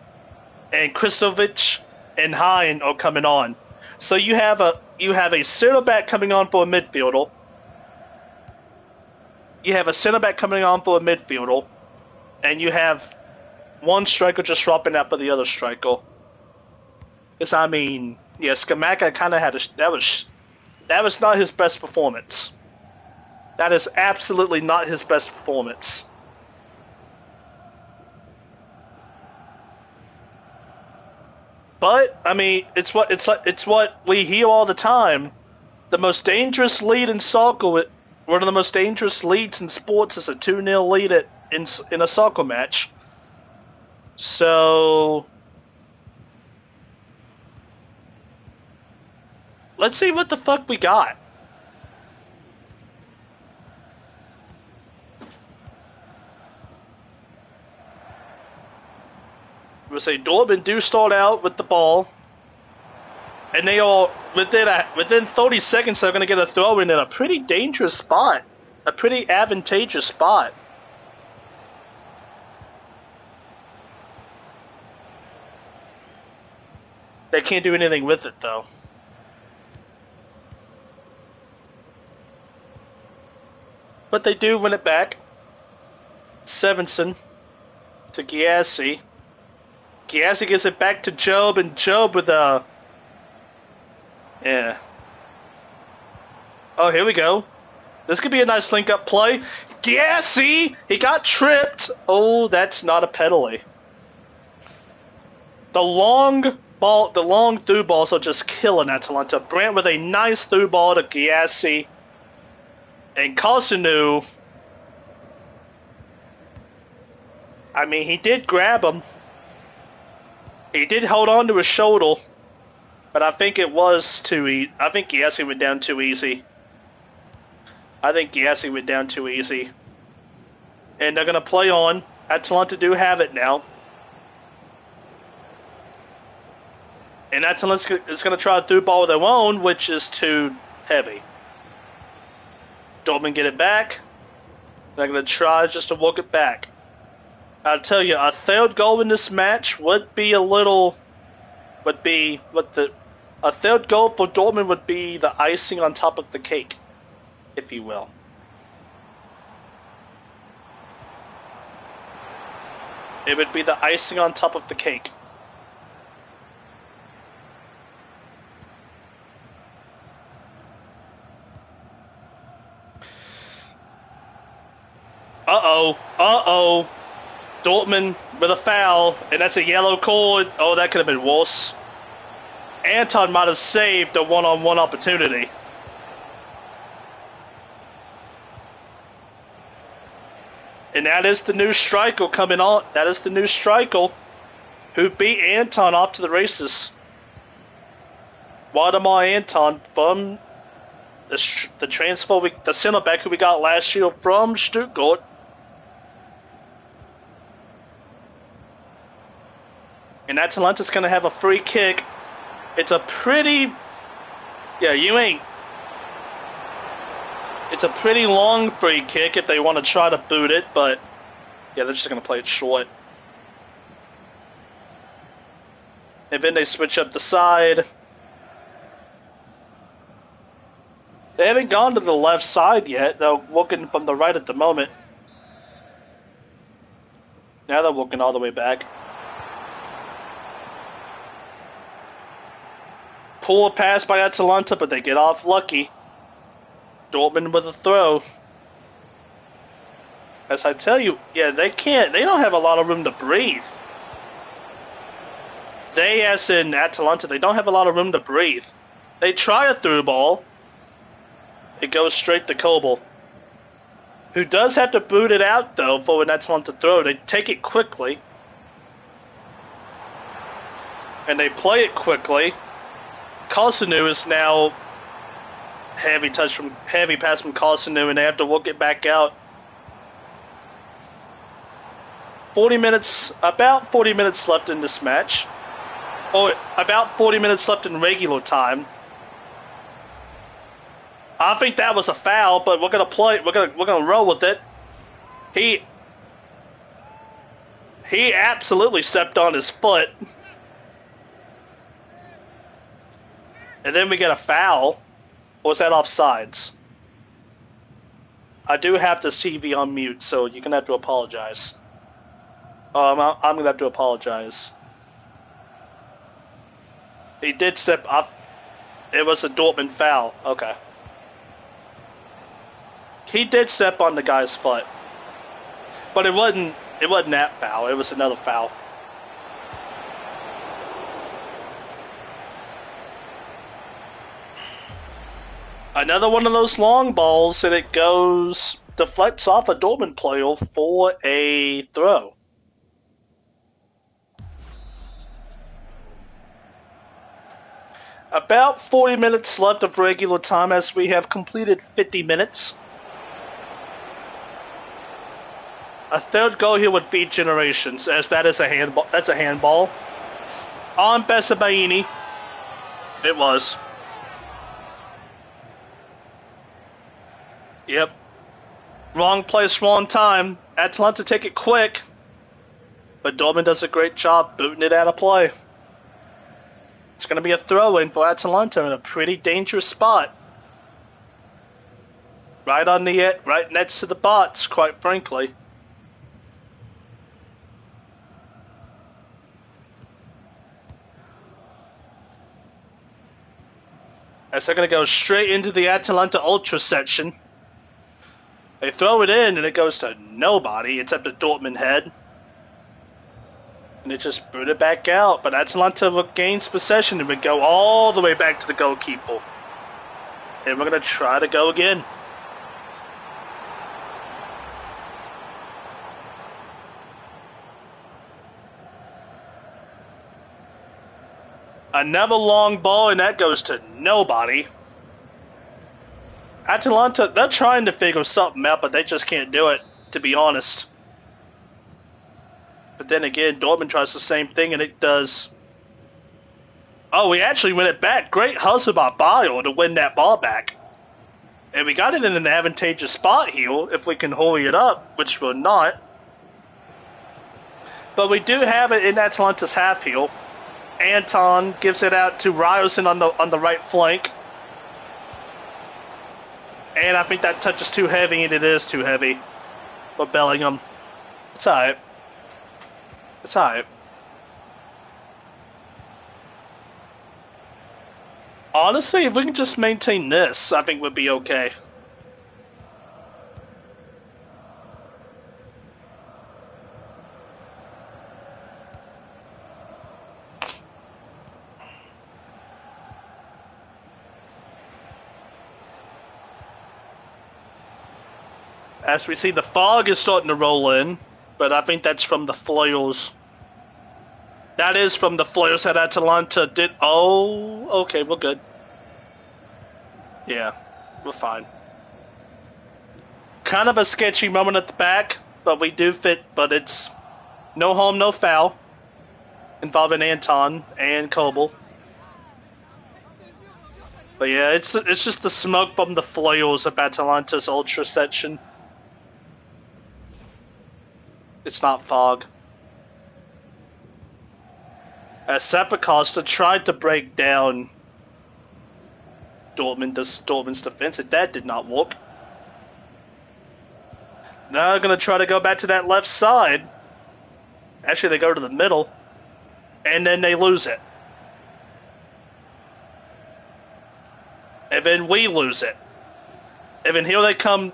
and Kristovic and Hein are coming on. So you have a center back coming on for a midfielder. You have a center back coming on for a midfielder, and you have one striker just swapping out for the other striker. Because I mean, yeah, Skamaka kind of had that was not his best performance. That is absolutely not his best performance. But I mean, it's what we hear all the time. The most dangerous lead in soccer, one of the most dangerous leads in sports, is a 2-0 lead in a soccer match. So let's see what the fuck we got. We'll say Dortmund do start out with the ball, and they are within 30 seconds they're going to get a throw in a pretty dangerous spot, a pretty advantageous spot. They can't do anything with it though. But they do win it back. Sevenson to Giassi. Giassi gives it back to Job, and Job with a... Yeah. Oh, here we go. This could be a nice link-up play. Giassi! He got tripped! Oh, that's not a penalty. The long through balls are just killing Atalanta. Brandt with a nice through ball to Giassi. And Kosunu... I mean, he did grab him. He did hold on to his shoulder, but I think it was too easy. I think Giassi went down too easy. And they're going to play on. Atalanta do have it now. And Atalanta is going to try a through ball of their own, which is too heavy. Dortmund get it back. They're going to try just to walk it back. I'll tell you, a third goal in this match would be a third goal for Dortmund would be the icing on top of the cake, if you will. It would be the icing on top of the cake. Uh-oh. Dortmund with a foul, and that's a yellow card. Oh, that could have been worse. Anton might have saved a one-on-one opportunity. And that is the new striker coming on. That is the new striker who beat Anton off to the races. Waldemar Anton from the transfer, the center back who we got last year from Stuttgart. And Atalanta's going to have a free kick. It's a pretty... Yeah, It's a pretty long free kick if they want to try to boot it, but... Yeah, they're just going to play it short. And then they switch up the side. They haven't gone to the left side yet. They're looking from the right at the moment. Now they're looking all the way back. Poor pass by Atalanta, but they get off lucky. Dortmund with a throw. As I tell you, yeah, they don't have a lot of room to breathe. They, as in Atalanta, they don't have a lot of room to breathe. They try a through ball. It goes straight to Kobel, who does have to boot it out, though, for an Atalanta throw. They take it quickly. And they play it quickly. Kosunu is now heavy pass from Kosunu, and they have to work it back out. 40 minutes, about 40 minutes left in this match. Or about 40 minutes left in regular time. I think that was a foul, but we're gonna play. We're gonna roll with it. He absolutely stepped on his foot. And then we get a foul. Or is that offsides? I do have this TV on mute, so you're going to have to apologize. I'm going to have to apologize. He did step up. It was a Dortmund foul. Okay. He did step on the guy's foot. But it wasn't that foul. It was another foul. Another one of those long balls, and it goes, deflects off a Dortmund player for a throw. About 40 minutes left of regular time as we have completed 50 minutes. A third goal here would beat generations, as that is a handball. That's a handball. On Bersabaini. It was. Yep. Wrong place, wrong time. Atalanta take it quick. But Dortmund does a great job booting it out of play. It's going to be a throw-in for Atalanta in a pretty dangerous spot. Right next to the bots, quite frankly. As they're going to go straight into the Atalanta Ultra section. They throw it in and it goes to nobody except the Dortmund head. And it just booted back out. But Atalanta gains possession and would go all the way back to the goalkeeper. And we're going to try to go again. Another long ball, and that goes to nobody. Atalanta, they're trying to figure something out, but they just can't do it, to be honest. But then again, Dortmund tries the same thing, and it does. Oh, we actually win it back. Great hustle by Bio to win that ball back. And we got it in an advantageous spot here, if we can hurry it up, which we're not. But we do have it in Atalanta's half here. Anton gives it out to Ryerson on the right flank. And I think that touch is too heavy, and it is too heavy for Bellingham. It's alright. It's alright. Honestly, if we can just maintain this, I think we'd be okay. As we see, the fog is starting to roll in, but I think that's from the flares. That is from the flares that Atalanta did. Oh, okay, we're good. Yeah, we're fine. Kind of a sketchy moment at the back, but we do fit, but it's no harm, no foul involving Anton and Kobel. But yeah, it's just the smoke from the flares of Atalanta's ultra section. It's not fog. As Sapakostas tried to break down Dortmund's defense, and that did not work. Now they're going to try to go back to that left side. Actually, they go to the middle, and then they lose it. And then we lose it. And then here they come.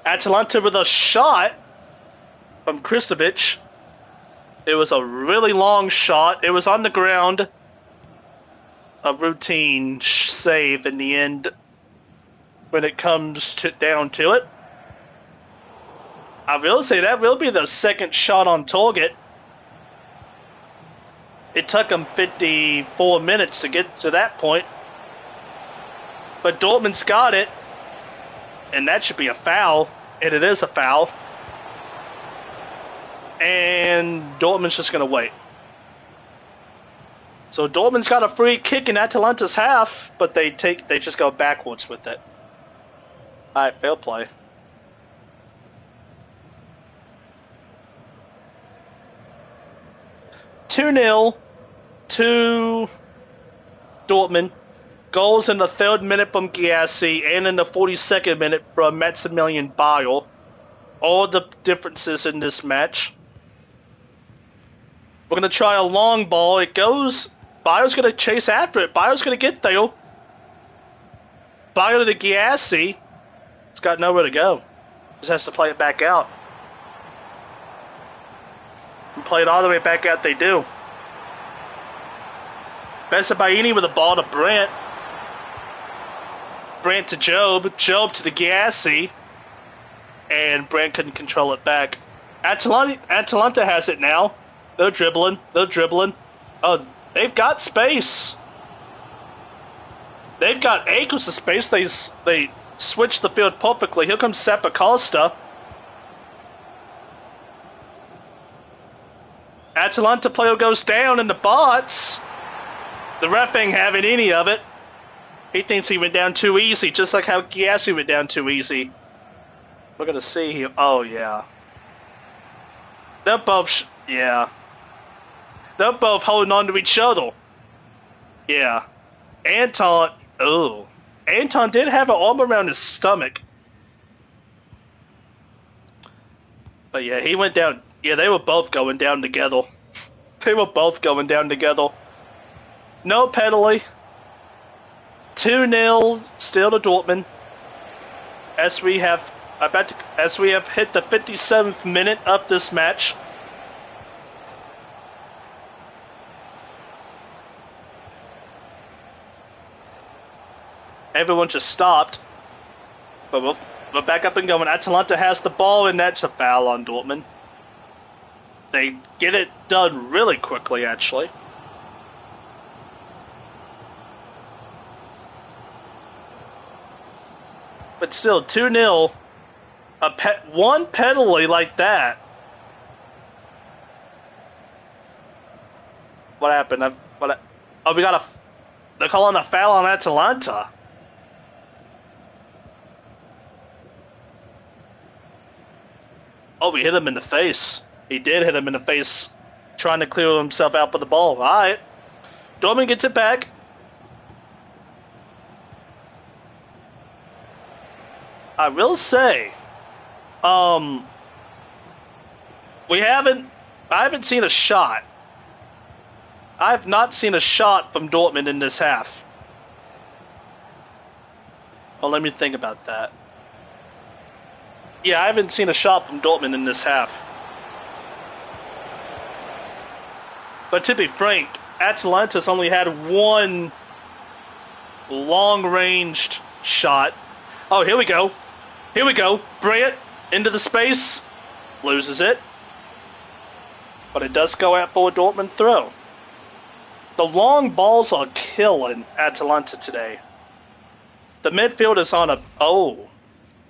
Atalanta with a shot from Kristovic. It was a really long shot. It was on the ground. A routine save in the end when it comes down to it. I will say that will be the second shot on target. It took them 54 minutes to get to that point. But Dortmund's got it. And that should be a foul. And it is a foul. And Dortmund's just going to wait. So Dortmund's got a free kick in Atalanta's half, but they just go backwards with it. Alright, fair play. (2-0) to Dortmund. Goals in the 3rd minute from Giassi and in the 42nd minute from Maximilian Bayer. All the differences in this match. We're going to try a long ball. It goes. Bayer's going to chase after it. Bayer's going to get there. Bayer to Giassi. He's got nowhere to go. Just has to play it back out. And play it all the way back out, they do. Bersabaini with a ball to Brandt. Brandt to Job. Job to the Gassy. And Brandt couldn't control it back. Atalanta has it now. They're dribbling. Oh, they've got space. They've got acres of space. They switched the field perfectly. Here comes Sepp Acosta. Atalanta player goes down in the box. The ref ain't having any of it. He thinks he went down too easy, just like how Giassi went down too easy. We're gonna see here. Oh yeah. They're both. Yeah. They're both holding on to each other. Yeah. Anton. Oh. Anton did have an arm around his stomach. But yeah, he went down. Yeah, they were both going down together. They were both going down together. No penalty. 2-0 still to Dortmund. As we have hit the 57th minute of this match. Everyone just stopped. But we're back up and going. Atalanta has the ball, and that's a foul on Dortmund. They get it done really quickly, actually. But still, 2-0. One penalty like that. What happened? They're calling a foul on Atalanta. Oh, we hit him in the face. He did hit him in the face, trying to clear himself out for the ball. All right. Dortmund gets it back. I will say, I haven't seen a shot. I have not seen a shot from Dortmund in this half. Well, let me think about that. Yeah, I haven't seen a shot from Dortmund in this half. But to be frank, Atalanta's only had one long-ranged shot. Oh, here we go. Here we go. Brandt into the space. Loses it. But it does go out for a Dortmund throw. The long balls are killing Atalanta today. The midfield is on a... Oh.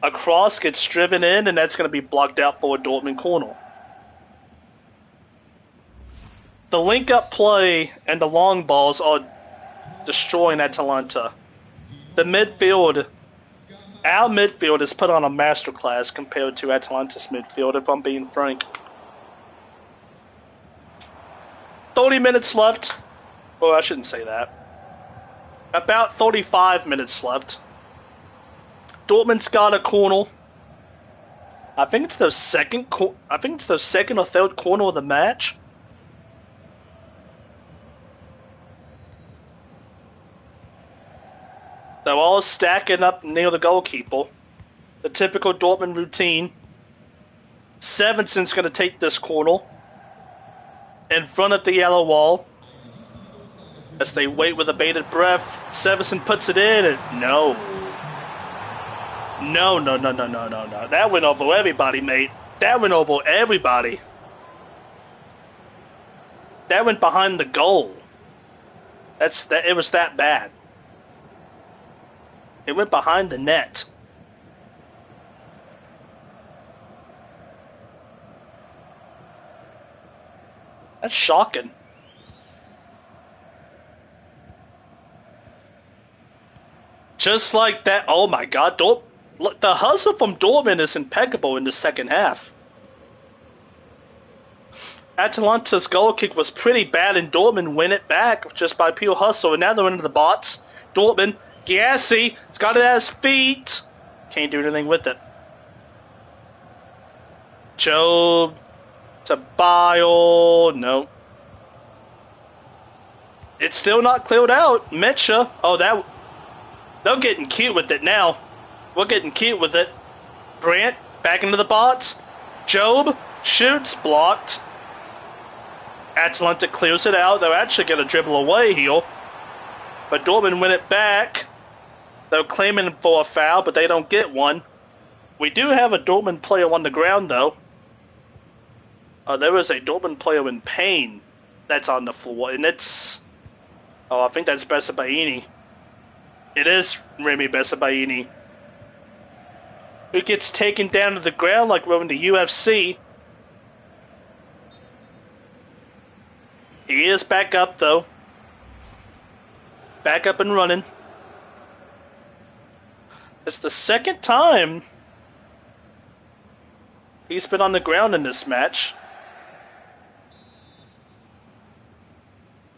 A cross gets driven in, and that's going to be blocked out for a Dortmund corner. The link-up play and the long balls are destroying Atalanta. The midfield... Our midfield is put on a masterclass compared to Atalanta's midfield, if I'm being frank. 30 minutes left. Well, I shouldn't say that. About 35 minutes left. Dortmund's got a corner. I think it's the second or third corner of the match. They're all stacking up near the goalkeeper. The typical Dortmund routine. Sevenson's going to take this corner in front of the yellow wall. As they wait with a bated breath, Severson puts it in, and no. No. That went over everybody, mate. That went over everybody. That went behind the goal. It was that bad. It went behind the net. That's shocking. Just like that. Oh my God. The hustle from Dortmund is impeccable in the second half. Atalanta's goal kick was pretty bad, and Dortmund win it back just by pure hustle. And now they're into the bots. Dortmund. Gassy, it's got it at his feet. Can't do anything with it. Job to Bile. No. It's still not cleared out. Mitcha. Oh, they're getting cute with it now. We're getting cute with it. Brandt back into the box. Job shoots, blocked. Atalanta clears it out. They're actually going to dribble away here. But Dortmund win it back. They're claiming for a foul, but they don't get one. We do have a Dortmund player on the ground, though. There is a Dortmund player in pain that's on the floor, and it's... Oh, I think that's Bessabaini. It is Remy Bessabaini, who gets taken down to the ground like we're in the UFC. He is back up, though. Back up and running. It's the second time he's been on the ground in this match.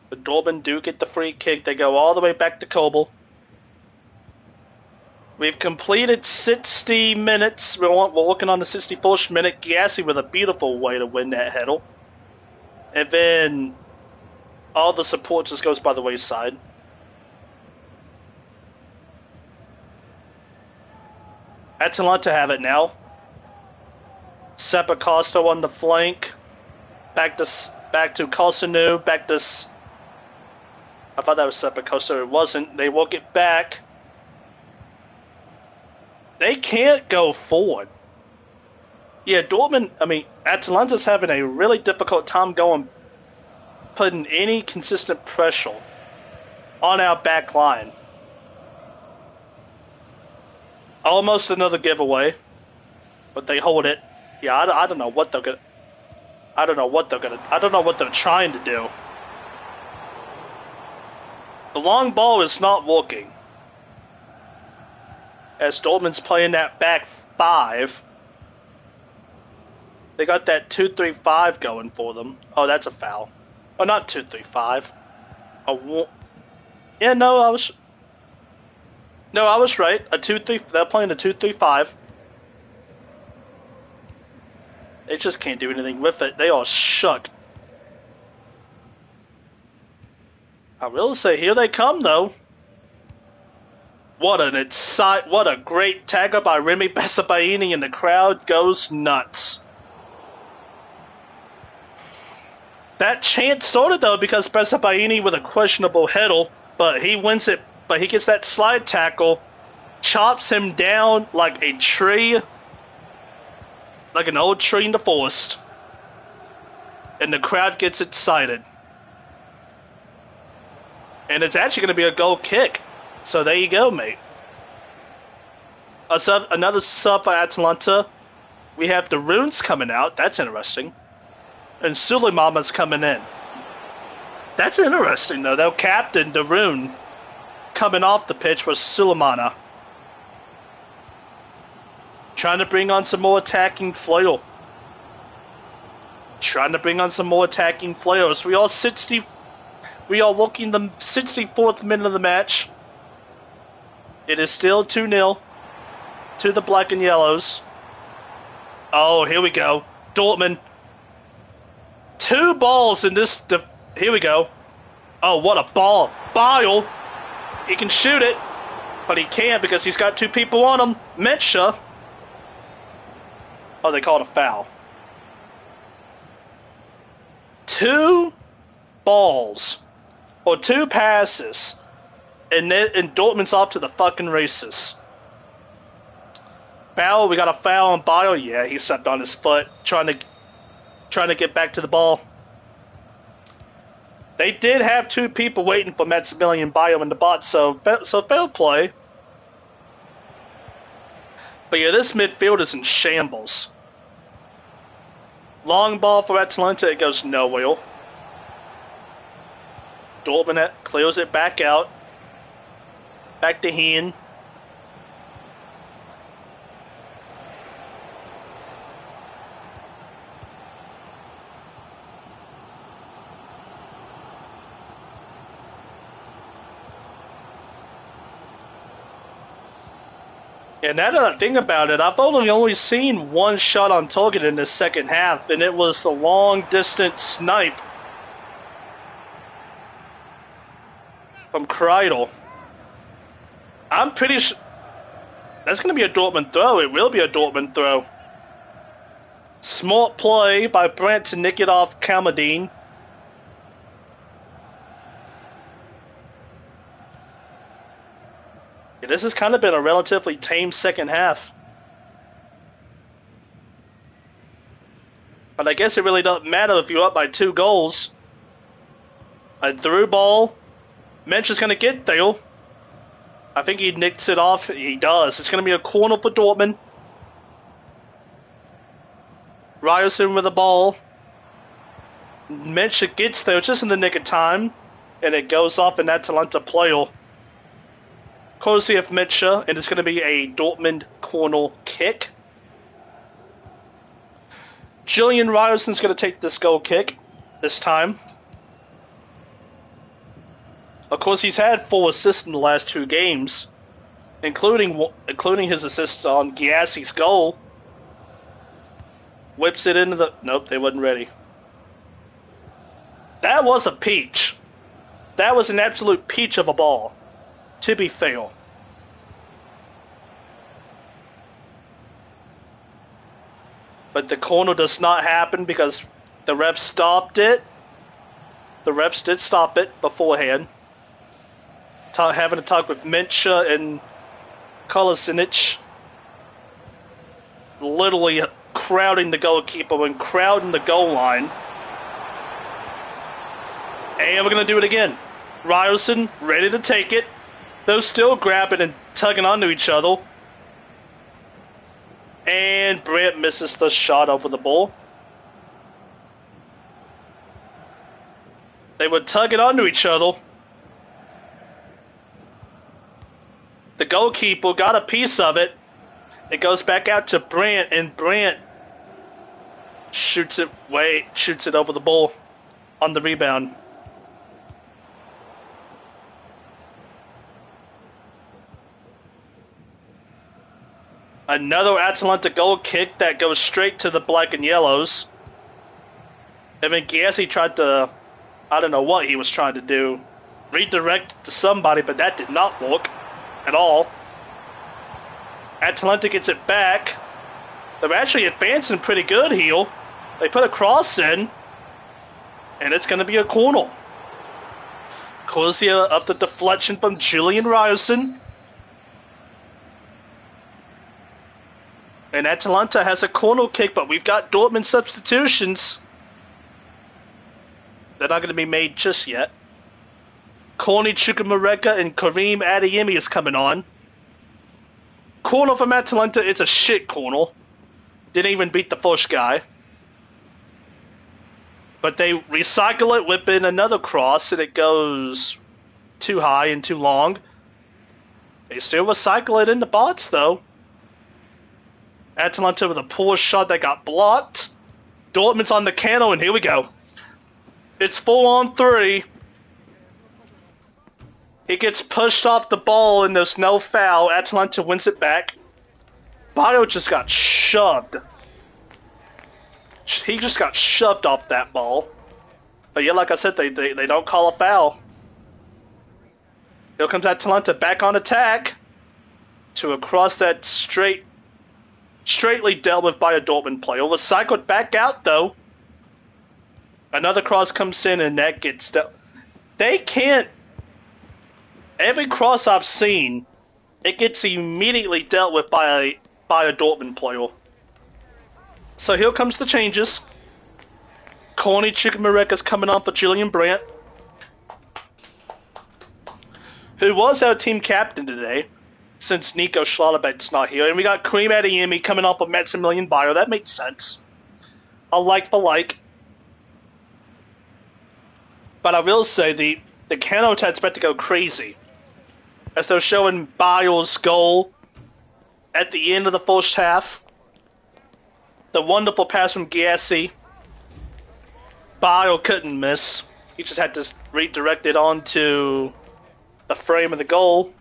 The Dortmund do get the free kick. They go all the way back to Kobel. We've completed 60 minutes. We're working on the 64th minute. Gassi with a beautiful way to win that header. And then all the support just goes by the wayside. Atalanta have it now. Sepa Costa on the flank. Back to Cosanu. Back to... I thought that was Sepa Costa. It wasn't. They will get back. They can't go forward. Yeah, Dortmund... Atalanta's having a really difficult time putting any consistent pressure on our back line. Almost another giveaway, but they hold it. Yeah, I don't know what they're gonna. I don't know what they're trying to do. The long ball is not working. As Dortmund's playing that back five, they got that 2-3-5 going for them. Oh, that's a foul. Oh, not 2-3-5. Yeah, no, I was right. A 2-3. They're playing a 2-3-5. They just can't do anything with it. They are shook. I will say, here they come, though. What a great tagger by Remy Bessabaini, and the crowd goes nuts. That chant started, though, because Bessabaini with a questionable header, but he wins it. But he gets that slide tackle, chops him down like a tree, like an old tree in the forest, and the crowd gets excited. And it's actually going to be a goal kick. So there you go, mate. Another sub for Atalanta. We have the Runes coming out. That's interesting. And Suleimana's coming in. That's interesting, though. They'll captain the Rune coming off the pitch was Suleimana. Trying to bring on some more attacking flail. We are looking the 64th minute of the match. It is still 2-0 to the black and yellows. Oh, here we go. Dortmund. 2 balls in this. Here we go. Oh, what a ball. Bile. He can shoot it, but he can't because he's got 2 people on him. Metscher. Oh, they called a foul. 2 balls. Or 2 passes. And Dortmund's off to the fucking races. Bauer, we got a foul on Bile. Yeah, he stepped on his foot, trying to get back to the ball. They did have 2 people waiting for Maximilian Bile in the box, so fair play. But yeah, this midfield is in shambles. Long ball for Atalanta, it goes nowhere. Dortmund clears it back out. Back to Hien. And now that I think about it, I've only seen 1 shot on target in the second half, and it was the long-distance snipe from Kreidel. I'm pretty sure that's going to be a Dortmund throw. It will be a Dortmund throw. Smart play by Brandt to nick it off Kalmadine. Yeah, this has kind of been a relatively tame second half. But I guess it really doesn't matter if you're up by 2 goals. A through ball. Mensch is going to get there. I think he nicks it off. He does. It's going to be a corner for Dortmund. Ryerson with the ball. Mensch gets there just in the nick of time. And it goes off an Atalanta player. Courtesy of Mitcha, and it's going to be a Dortmund corner kick. Julian Ryerson's going to take this goal kick this time. Of course, he's had 4 assists in the last 2 games, including his assist on Giassi's goal. Whips it into the... Nope, they wasn't ready. That was a peach. That was an absolute peach of a ball, to be fair. But the corner does not happen because the refs stopped it. The refs did stop it beforehand. Having a talk with Mencha and Kolasinic. Literally crowding the goalkeeper and crowding the goal line. And we're going to do it again. Ryerson ready to take it. They're still grabbing and tugging onto each other. And Brandt misses the shot over the ball. They were tugging onto each other. The goalkeeper got a piece of it. It goes back out to Brandt, and Brandt shoots it over the ball on the rebound. Another Atalanta goal kick that goes straight to the black and yellows. I mean, Giassi tried to, I don't know what he was trying to do, redirect to somebody, but that did not work at all. Atalanta gets it back. They're actually advancing pretty good here. They put a cross in, and it's going to be a corner. Corsia up the deflection from Julian Ryerson. And Atalanta has a corner kick, but we've got Dortmund substitutions. They're not going to be made just yet. Corny Chukwuemeka and Karim Adeyemi is coming on. Corner from Atalanta, it's a shit corner. Didn't even beat the first guy. But they recycle it, whip in another cross, and it goes too high and too long. They still recycle it into bots, though. Atalanta with a poor shot that got blocked. Dortmund's on the cano, and here we go. It's 4-on-3. He gets pushed off the ball, and there's no foul. Atalanta wins it back. Bio just got shoved. He just got shoved off that ball. But yeah, like I said, they don't call a foul. Here comes Atalanta back on attack. To a cross that straightly dealt with by a Dortmund player. Recycled back out, though. Another cross comes in, and that gets dealt. They can't... Every cross I've seen, it gets immediately dealt with by a Dortmund player. So here comes the changes. Corny Chukwuemeka's coming on for Julian Brandt, who was our team captain today, since Nico Schlotterbeck's not here. And we got Karim Adeyemi coming off of Maximilian Bayer. That makes sense. A like for like. But I will say the Cano Tad's about to go crazy, as they're showing Bayer's goal at the end of the first half. The wonderful pass from Giassi. Bayer couldn't miss. He just had to redirect it onto the frame of the goal,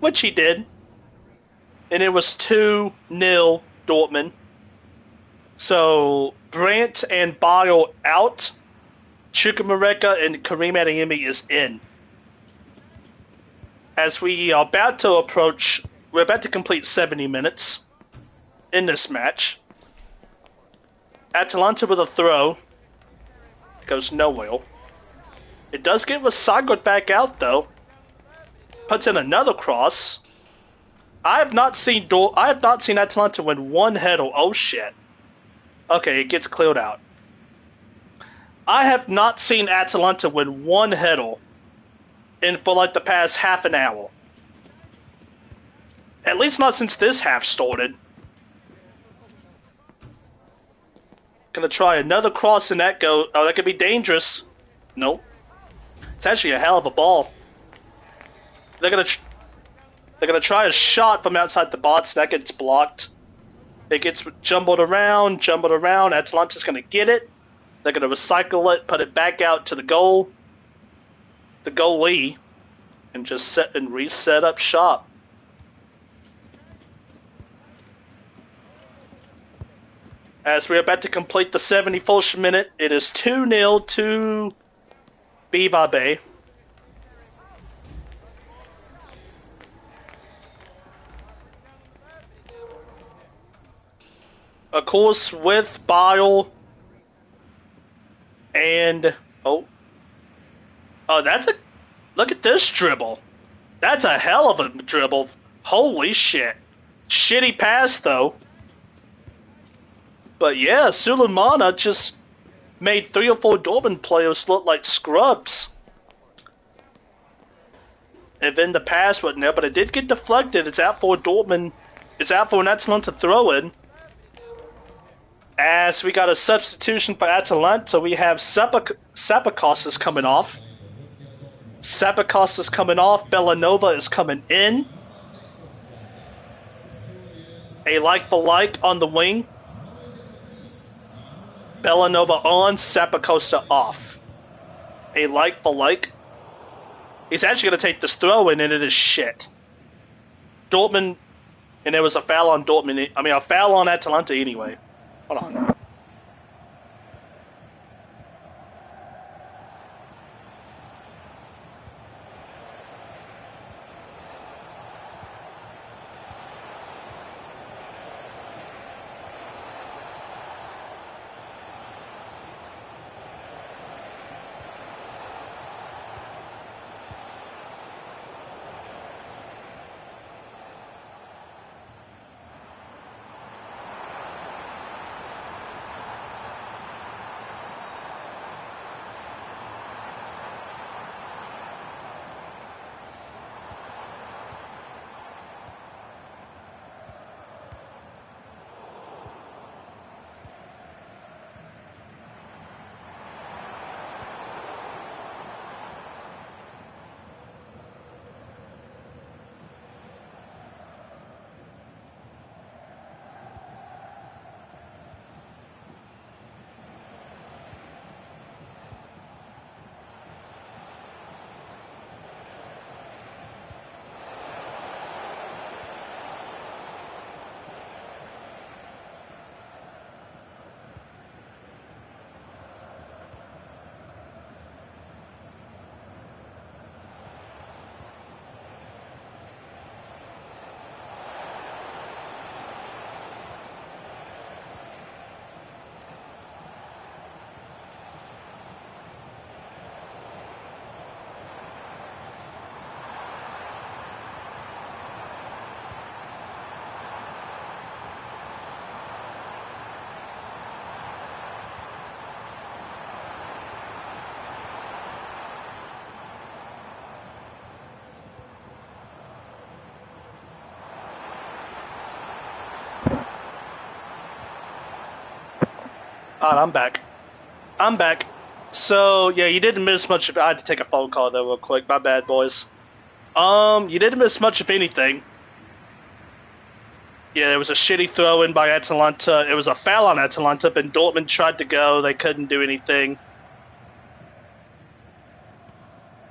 which he did. And it was 2-0 Dortmund. So Brandt and Bayer out. Chukwuemeka and Karim Adeyemi is in. As we are about to approach, we're about to complete 70 minutes in this match. Atalanta with a throw. It goes nowhere. It does get recycled back out, though. Puts in another cross. I have not seen Atalanta win one header. Oh shit. Okay, it gets cleared out. I have not seen Atalanta win one header for like the past half an hour. At least not since this half started. Gonna try another cross and that go. Oh, that could be dangerous. Nope. It's actually a hell of a ball. They're gonna try a shot from outside the box. That gets blocked. It gets jumbled around. Atalanta's gonna get it. They're gonna recycle it, put it back out to the goalie, and just set and reset up shop. As we're about to complete the 71st minute, it is 2-0 to Viva Bay. Of course, with Bile and oh, look at this dribble. That's a hell of a dribble. Holy shit! Shitty pass though. But yeah, Sulemana just made 3 or 4 Dortmund players look like scrubs. And then the pass wasn't there, but it did get deflected. It's out for Dortmund. It's out for an Atalanta throw-in. As we got a substitution for Atalanta, we have Sapakostas coming off. Sapakostas coming off. Bellanova is coming in. A like for like on the wing. Bellanova on, Sapakostas off. A like for like. He's actually going to take this throw in, and it is shit. Dortmund, and there was a foul on Dortmund. I mean, a foul on Atalanta anyway. Hold on. Alright, I'm back. So, yeah, you didn't miss much of it. I had to take a phone call, though, real quick. My bad, boys. You didn't miss much of anything. Yeah, there was a shitty throw-in by Atalanta. It was a foul on Atalanta, but Dortmund tried to go. They couldn't do anything.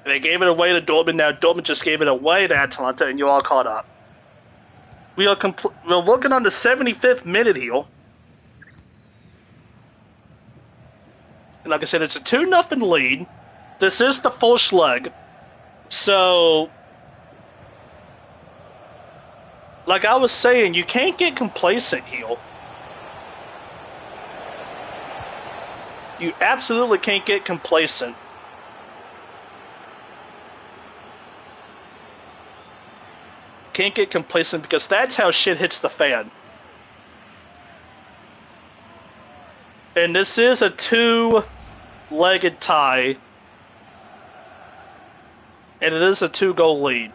They gave it away to Dortmund. Now Dortmund just gave it away to Atalanta, and you're all caught up. We're working on the 75th minute here. And like I said, it's a 2-0 lead. This is the first leg. So, like I was saying, you can't get complacent here. You absolutely can't get complacent. Can't get complacent because that's how shit hits the fan. And this is a two-legged tie. And it is a 2-goal lead.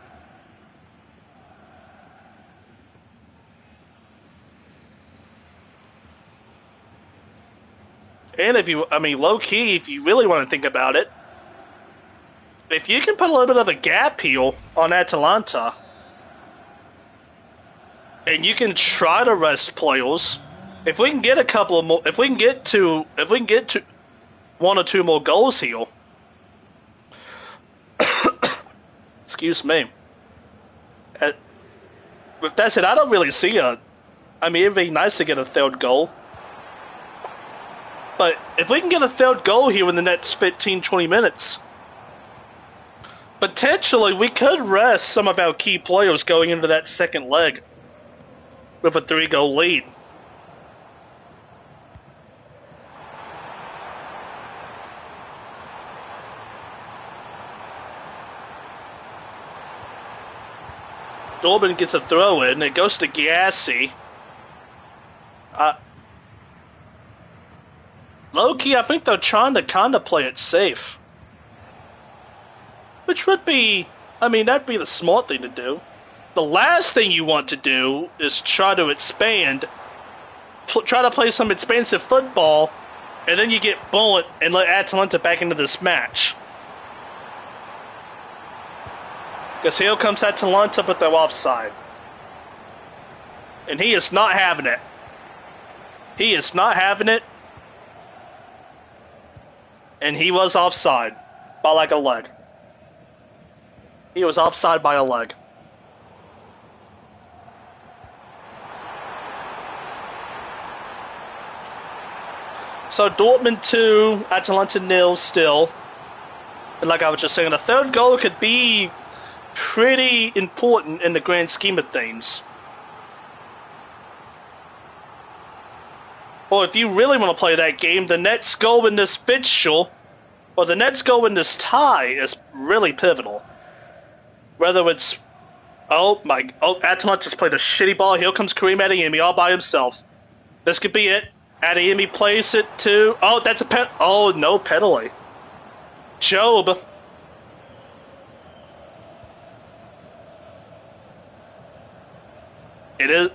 And if you, low-key, if you really want to think about it, if you can put a little bit of a gap heel on Atalanta, and you can try to rest players, if we can get a couple of more, if we can get to 1 or 2 more goals here, excuse me. With that said, I don't really see it'd be nice to get a third goal. But if we can get a third goal here in the next 15, 20 minutes, potentially we could rest some of our key players going into that second leg with a 3-goal lead. Dortmund gets a throw in. It goes to Giassi. Low-key, I think they're trying to kind of play it safe. Which would be, that'd be the smart thing to do. The last thing you want to do is try to expand, try to play some expansive football, and then you get bullet and let Atalanta back into this match. Because here comes Atalanta, but they're offside. And he is not having it. He is not having it. And he was offside by like a leg. He was offside by a leg. So Dortmund 2, Atalanta 0 still. And like I was just saying, a third goal could be pretty important in the grand scheme of things. Or if you really want to play that game, the next goal in this fixture, or the next goal in this tie is really pivotal. Whether it's, Atalanta just played a shitty ball. Here comes Karim Adeyemi all by himself. This could be it. Adeyemi plays it to, that's a no penalty. Job. It is,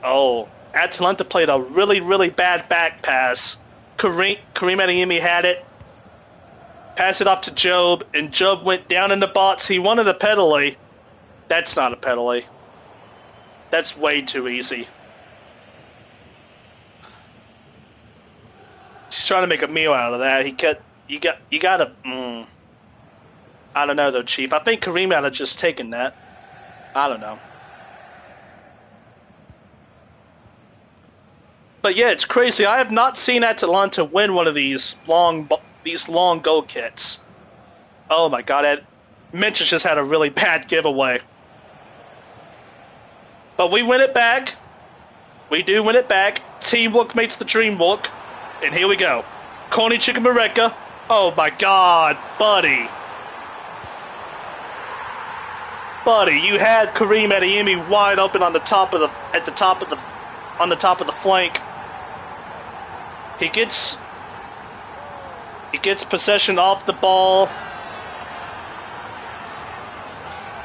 Atalanta played a really, really bad back pass. Karim Adeyemi had it. Passed it off to Job, and Job went down in the box. He wanted a penalty. That's not a penalty. That's way too easy. She's trying to make a meal out of that. You gotta, I don't know though, Chief. I think Karim had just taken that. I don't know. But yeah, it's crazy. I have not seen Atalanta win one of these long goal kicks. Oh my god, Minch just had a really bad giveaway. But we win it back. We do win it back. Teamwork makes the dream work. And here we go. Corny Chicken Mareka. Oh my god, buddy. Buddy, you had Karim Adeyemi wide open on the top of the flank. He gets possession off the ball.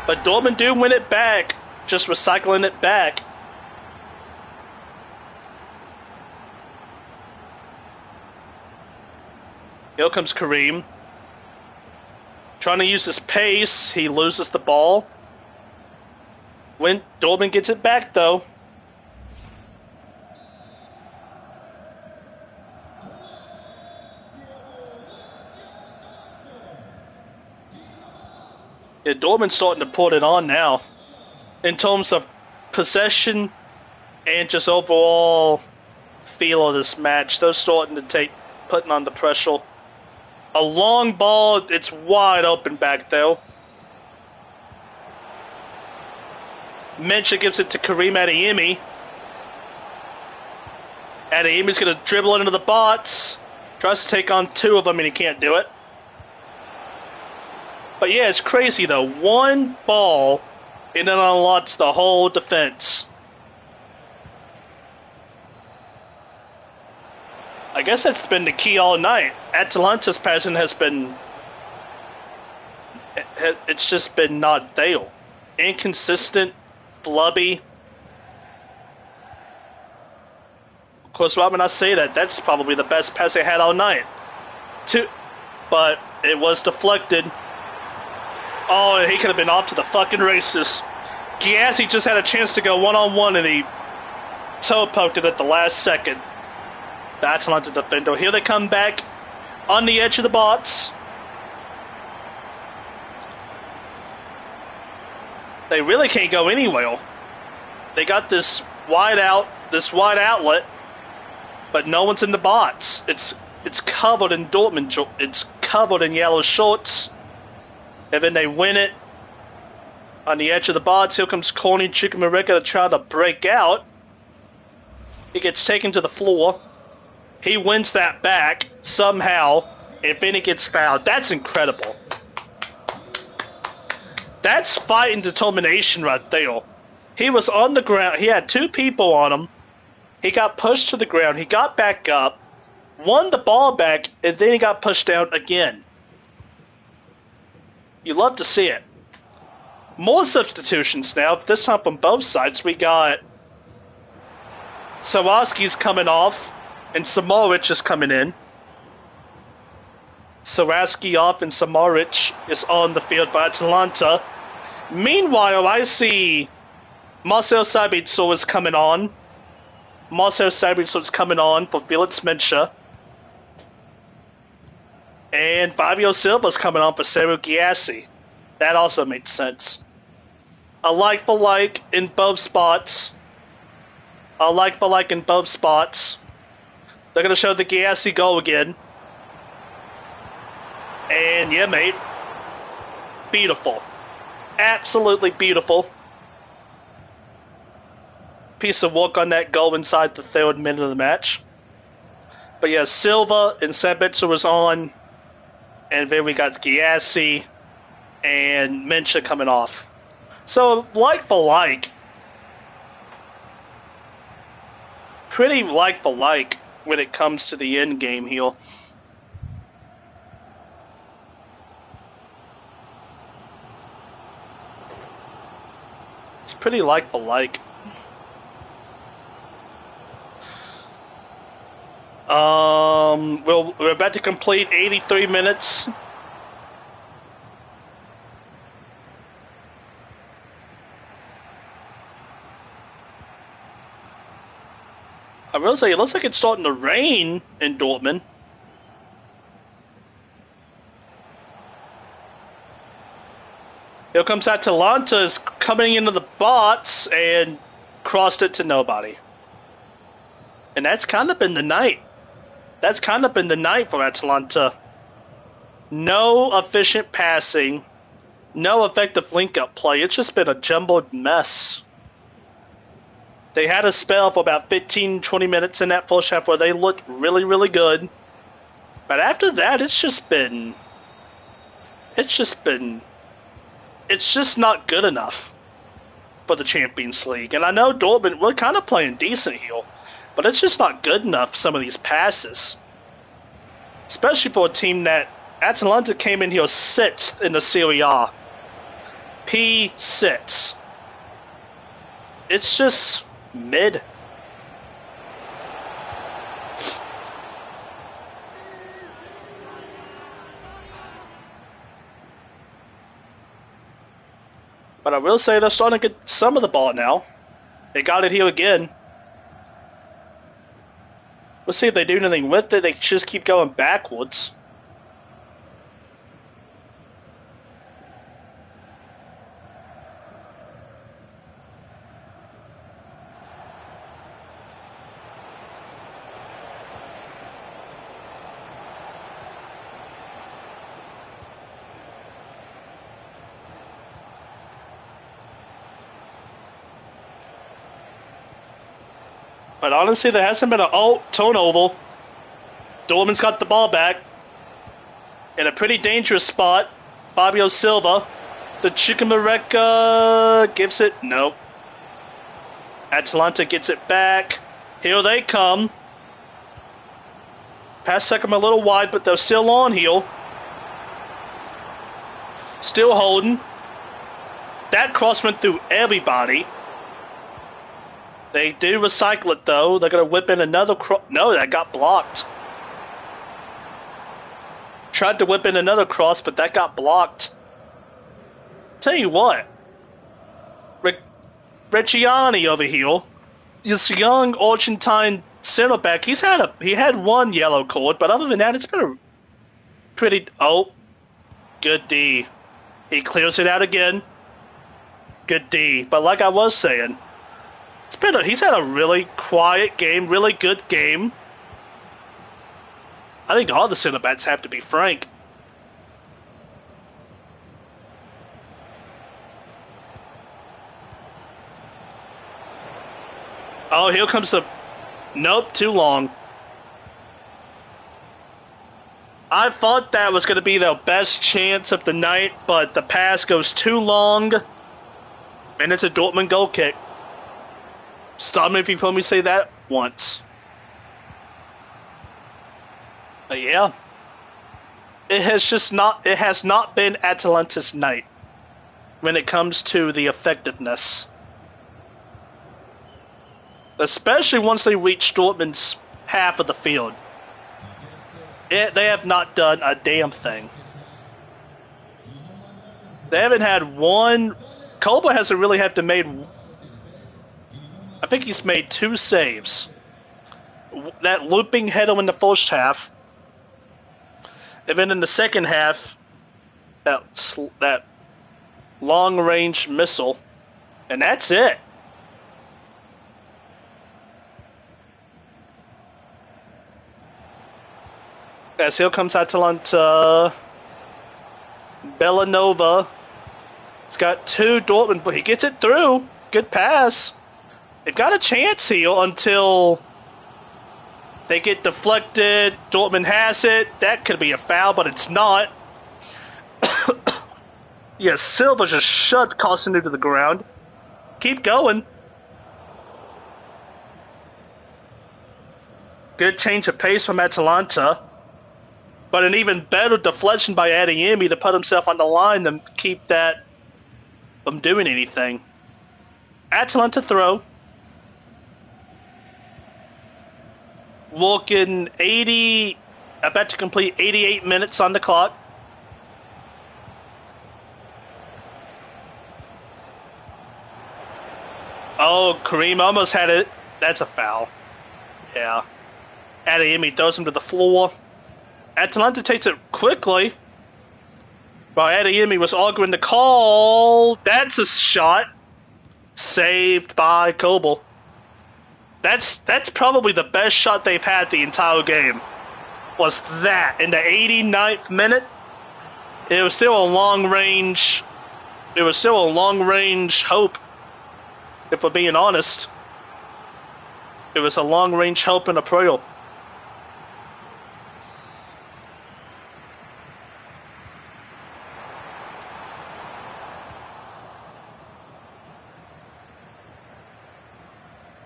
But Dortmund do win it back, just recycling it back. Here comes Karim. Trying to use his pace, he loses the ball. When Dortmund gets it back though. Yeah, Dortmund's starting to put it on now. In terms of possession and just overall feel of this match. They're starting to putting on the pressure. A long ball, it's wide open back though. Mencha gives it to Karim Adeyemi. Adeyemi's going to dribble it into the box. Tries to take on 2 of them and he can't do it. But yeah, it's crazy though. One ball and it unlocks the whole defense. I guess that's been the key all night. Atalanta's passing has been... It's just been not there. Inconsistent, flubby. Of course, why would I say that? That's probably the best pass they had all night. But it was deflected. Oh, and he could have been off to the fucking races. Giassi just had a chance to go one-on-one, and he toe poked it at the last second. The Atalanta defender. Here they come back on the edge of the box. They really can't go anywhere. They got this wide outlet, but no one's in the box. It's covered in Dortmund. It's covered in yellow shorts. And then they win it on the edge of the box. Here comes Corny Chukwuemeka to try to break out. He gets taken to the floor. He wins that back somehow, and then he gets fouled. That's incredible. That's fight and determination right there. He was on the ground. He had two people on him. He got pushed to the ground. He got back up, won the ball back, and then he got pushed down again. You love to see it. More substitutions now, this time on both sides. We got Sawaski's coming off, and Samoric is coming in. Saraski off, and Samoric is on the field by Atalanta. Meanwhile, I see Marcel Sabitzer is coming on. Marcel Sabitzer is coming on for Felix Mencha. And Fabio Silva's coming on for Seru Giassi. That also makes sense. A like for like in both spots. A like for like in both spots. They're going to show the Giassi goal again. And yeah, mate. Beautiful. Absolutely beautiful. Piece of work on that goal inside the 3rd minute of the match. But yeah, Silva and Sabitzer was on. And then we got Giassi and Mencha coming off. So, like for like. Pretty like for like when it comes to the end game here. It's pretty like for like. We're about to complete 83 minutes. I will say, it looks like it's starting to rain in Dortmund. Here comes Atalanta, is coming into the box and crossed it to nobody. And that's kind of been the night. That's kind of been the night for Atalanta. No efficient passing. No effective link-up play. It's just been a jumbled mess. They had a spell for about 15-20 minutes in that first half where they looked really, really good. But after that, it's just not good enough for the Champions League. And I know Dortmund, we're kind of playing decent here. But it's just not good enough, some of these passes. Especially for a team that Atalanta came in here 6th in the Serie A. P6. It's just mid. But I will say they're starting to get some of the ball now. They got it here again. Let's see if they do anything with it. They just keep going backwards. But honestly, there hasn't been an turnover. Dortmund's got the ball back in a pretty dangerous spot. Fabio Silva The Chukwuemeka gives it. Nope. Atalanta gets it back. Here they come. Pass second a little wide, but they're still on heel. Still holding. That cross went through everybody. They do recycle it, though. They're going to whip in another cross. No, that got blocked. Tried to whip in another cross, but that got blocked. Tell you what. Reggiani over here. This young Argentine center back. He had one yellow card, but other than that, it's been a pretty... Oh. Good D. He clears it out again. Good D. But like I was saying, he's had a really quiet game, really good game. I think all the center backs have to be frank. Oh, here comes the... Nope, too long. I thought that was going to be the best chance of the night, but the pass goes too long, and it's a Dortmund goal kick. Stop me if you've heard me say that once. But yeah, it has not been Atalanta's night when it comes to the effectiveness. Especially once they reach Dortmund's half of the field. They have not done a damn thing. They haven't had one... Kolbe hasn't really had to made... I think he's made 2 saves. That looping header in the first half. And then in the second half, that long-range missile. And that's it. As here comes Atalanta. Bellanova. He's got 2 Dortmund, but he gets it through. Good pass. They've got a chance here until they get deflected. Dortmund has it. That could be a foul, but it's not. Yes, Silva just shoved Costin to the ground. Keep going. Good change of pace from Atalanta. But an even better deflection by Adeyemi to put himself on the line and keep that from doing anything. Atalanta throw. Walking 80, about to complete 88 minutes on the clock. Oh, Kareem almost had it. That's a foul. Yeah. Adeyemi throws him to the floor. Atalanta takes it quickly. While Adeyemi was arguing the call. That's a shot. Saved by Kolbe. That's probably the best shot they've had the entire game. Was that in the 89th minute? It was still a long range. It was still a long range hope. If we're being honest, it was a long range hope and a prayer.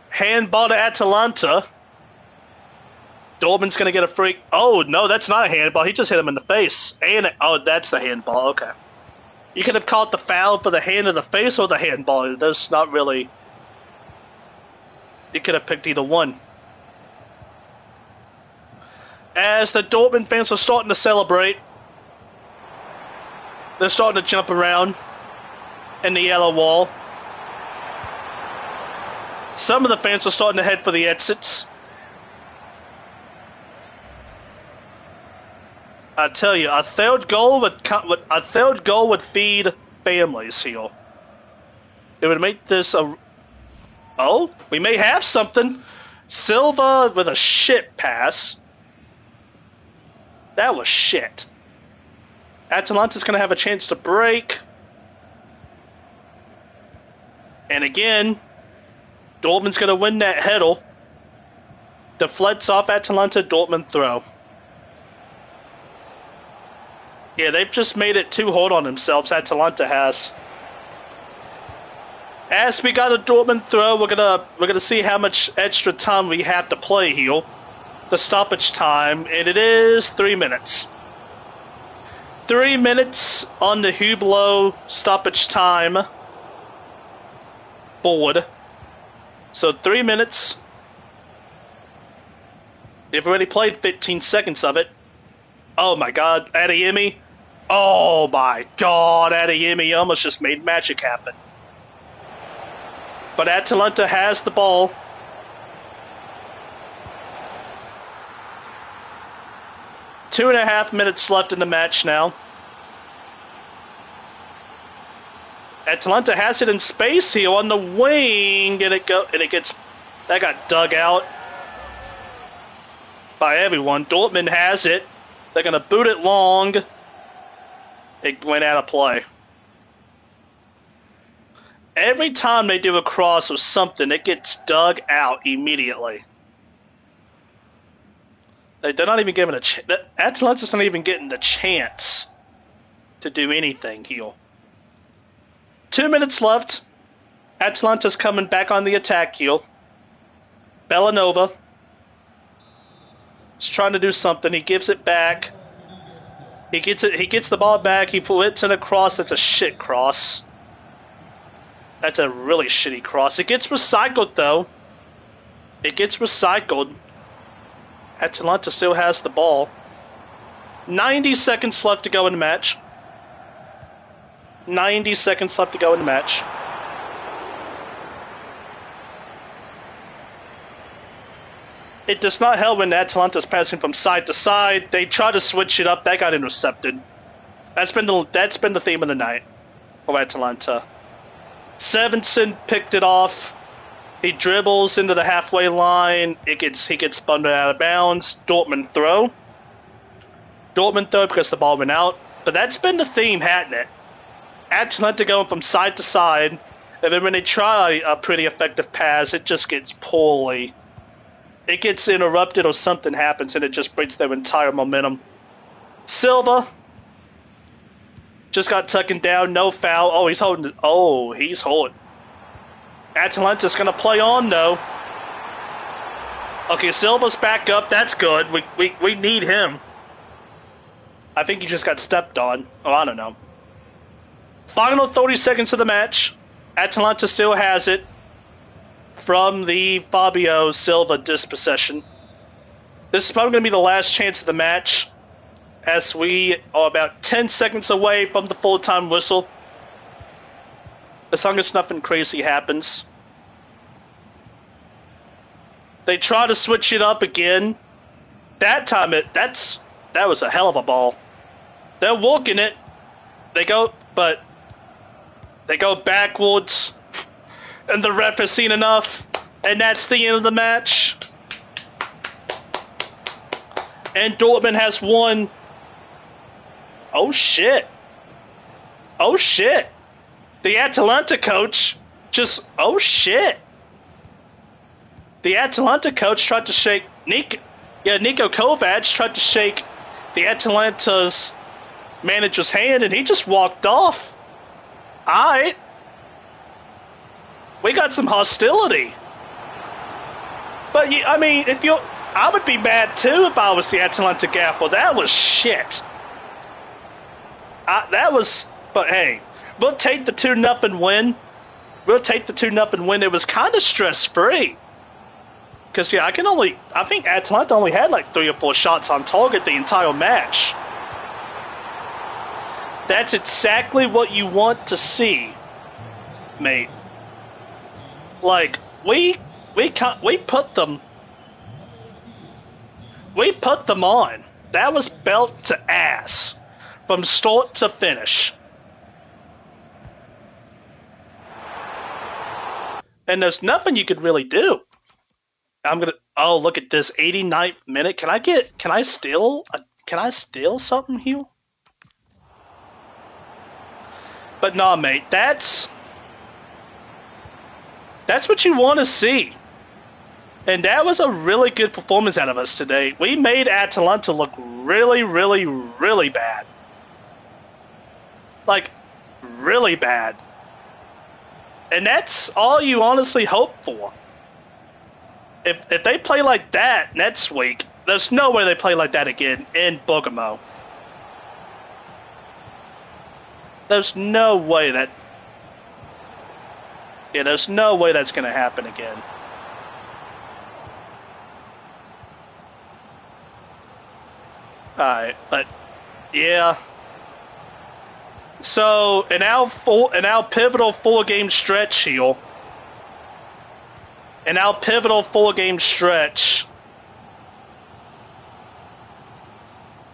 Handball to Atalanta. Dortmund's going to get a free... Oh, no, that's not a handball. He just hit him in the face. Oh, that's the handball. Okay. You could have called the foul for the hand of the face or the handball. There's not really... You could have picked either one. As the Dortmund fans are starting to celebrate, they're starting to jump around in the yellow wall. Some of the fans are starting to head for the exits. I tell you, a third goal would feed families here. It would make this a... Oh, we may have something. Silva with a shit pass. That was shit. Atalanta's going to have a chance to break. And again... Dortmund's going to win that header. Deflects off Atalanta, Dortmund throw. Yeah, they've just made it too hard on themselves, Atalanta has. As we got a Dortmund throw, we're gonna see how much extra time we have to play here. The stoppage time, and it is 3 minutes. 3 minutes on the Hublot stoppage time board. So 3 minutes. They've already played 15 seconds of it. Oh my god, Adeyemi. Oh my god, Adeyemi almost just made magic happen. But Atalanta has the ball. Two and a half minutes left in the match now. Atalanta has it in space here on the wing, and it gets that got dug out by everyone. Dortmund has it. They're gonna boot it long. It went out of play. Every time they do a cross or something, it gets dug out immediately. They're not even giving a chance. Atalanta's not even getting the chance to do anything here. 2 minutes left. Atalanta's coming back on the attack here. Bellanova is trying to do something. He gives it back. He gets it. He gets the ball back. He flips it across. That's a shit cross. That's a really shitty cross. It gets recycled, though. It gets recycled. Atalanta still has the ball. 90 seconds left to go in the match. 90 seconds left to go in the match. It does not help when Atalanta's passing from side to side. They try to switch it up. That got intercepted. That's been the theme of the night for Atalanta. Svensson picked it off. He dribbles into the halfway line. He gets spun out of bounds. Dortmund throw. Dortmund throw because the ball went out. But that's been the theme, hasn't it? Atalanta going from side to side, and then when they try a pretty effective pass, it just gets poorly. It gets interrupted or something happens, and it just breaks their entire momentum. Silva just got taken down, no foul. Oh, he's holding it. Oh, he's holding. Atalanta's going to play on, though. Okay, Silva's back up. That's good. We need him. I think he just got stepped on. Oh, I don't know. Final 30 seconds of the match. Atalanta still has it from the Fabio Silva dispossession. This is probably going to be the last chance of the match, as we are about 10 seconds away from the full-time whistle. As long as nothing crazy happens. They try to switch it up again. That time that was a hell of a ball. They're walking it. They go backwards. And the ref has seen enough. And that's the end of the match. And Dortmund has won. Oh shit. Oh shit. The Atalanta coach just, oh shit. The Atalanta coach tried to shake Niko Kovac tried to shake the Atalanta's manager's hand, and he just walked off. Alright. We got some hostility. But I mean, I would be mad too if I was the Atalanta gaffer. That was shit. But hey, we'll take the 2-0 win. We'll take the 2-0 win. It was kind of stress-free. Because, yeah, I think Atalanta only had like 3 or 4 shots on target the entire match. That's exactly what you want to see, mate. Like, we put them on. That was belt to ass. From start to finish. And there's nothing you could really do. Oh, look at this 89th minute. Can I steal something here? But nah, mate, that's what you want to see. And that was a really good performance out of us today. We made Atalanta look really, really, really bad. Like, really bad. And that's all you honestly hope for. If they play like that next week, there's no way they play like that again in Bergamo. There's no way that... Yeah, there's no way that's going to happen again. Alright, but... Yeah... So, in our pivotal 4-game stretch here,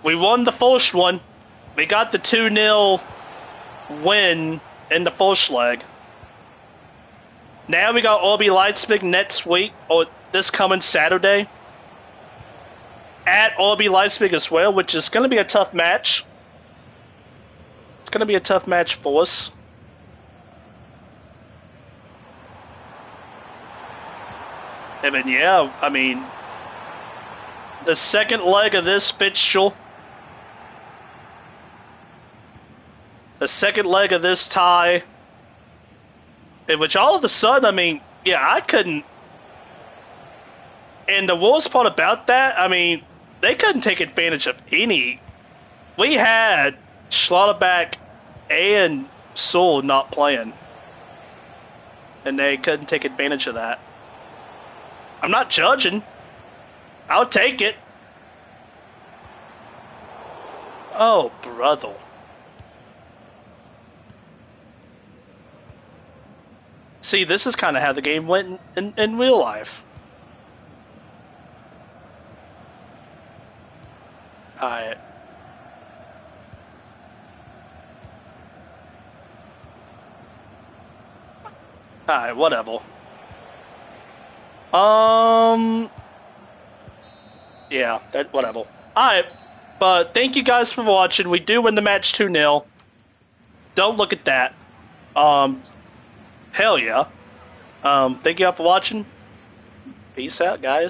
we won the first one. We got the 2-0 win in the first leg. Now we got RB Leipzig next week, or this coming Saturday, at RB Leipzig as well, which is going to be a tough match. It's going to be a tough match for us. And then, yeah, I mean, the second leg of this fixture, the second leg of this tie, in which all of a sudden, I mean, yeah, I couldn't. And the worst part about that, I mean, they couldn't take advantage of any. We had Schlotterbeck and Sewell not playing, and they couldn't take advantage of that. I'm not judging. I'll take it. Oh, brother. See, this is kind of how the game went in real life. Alright. Alright, whatever. Yeah, whatever. Alright, but thank you guys for watching. We do win the match 2-0. Don't look at that. Hell yeah. Thank you all for watching. Peace out, guys.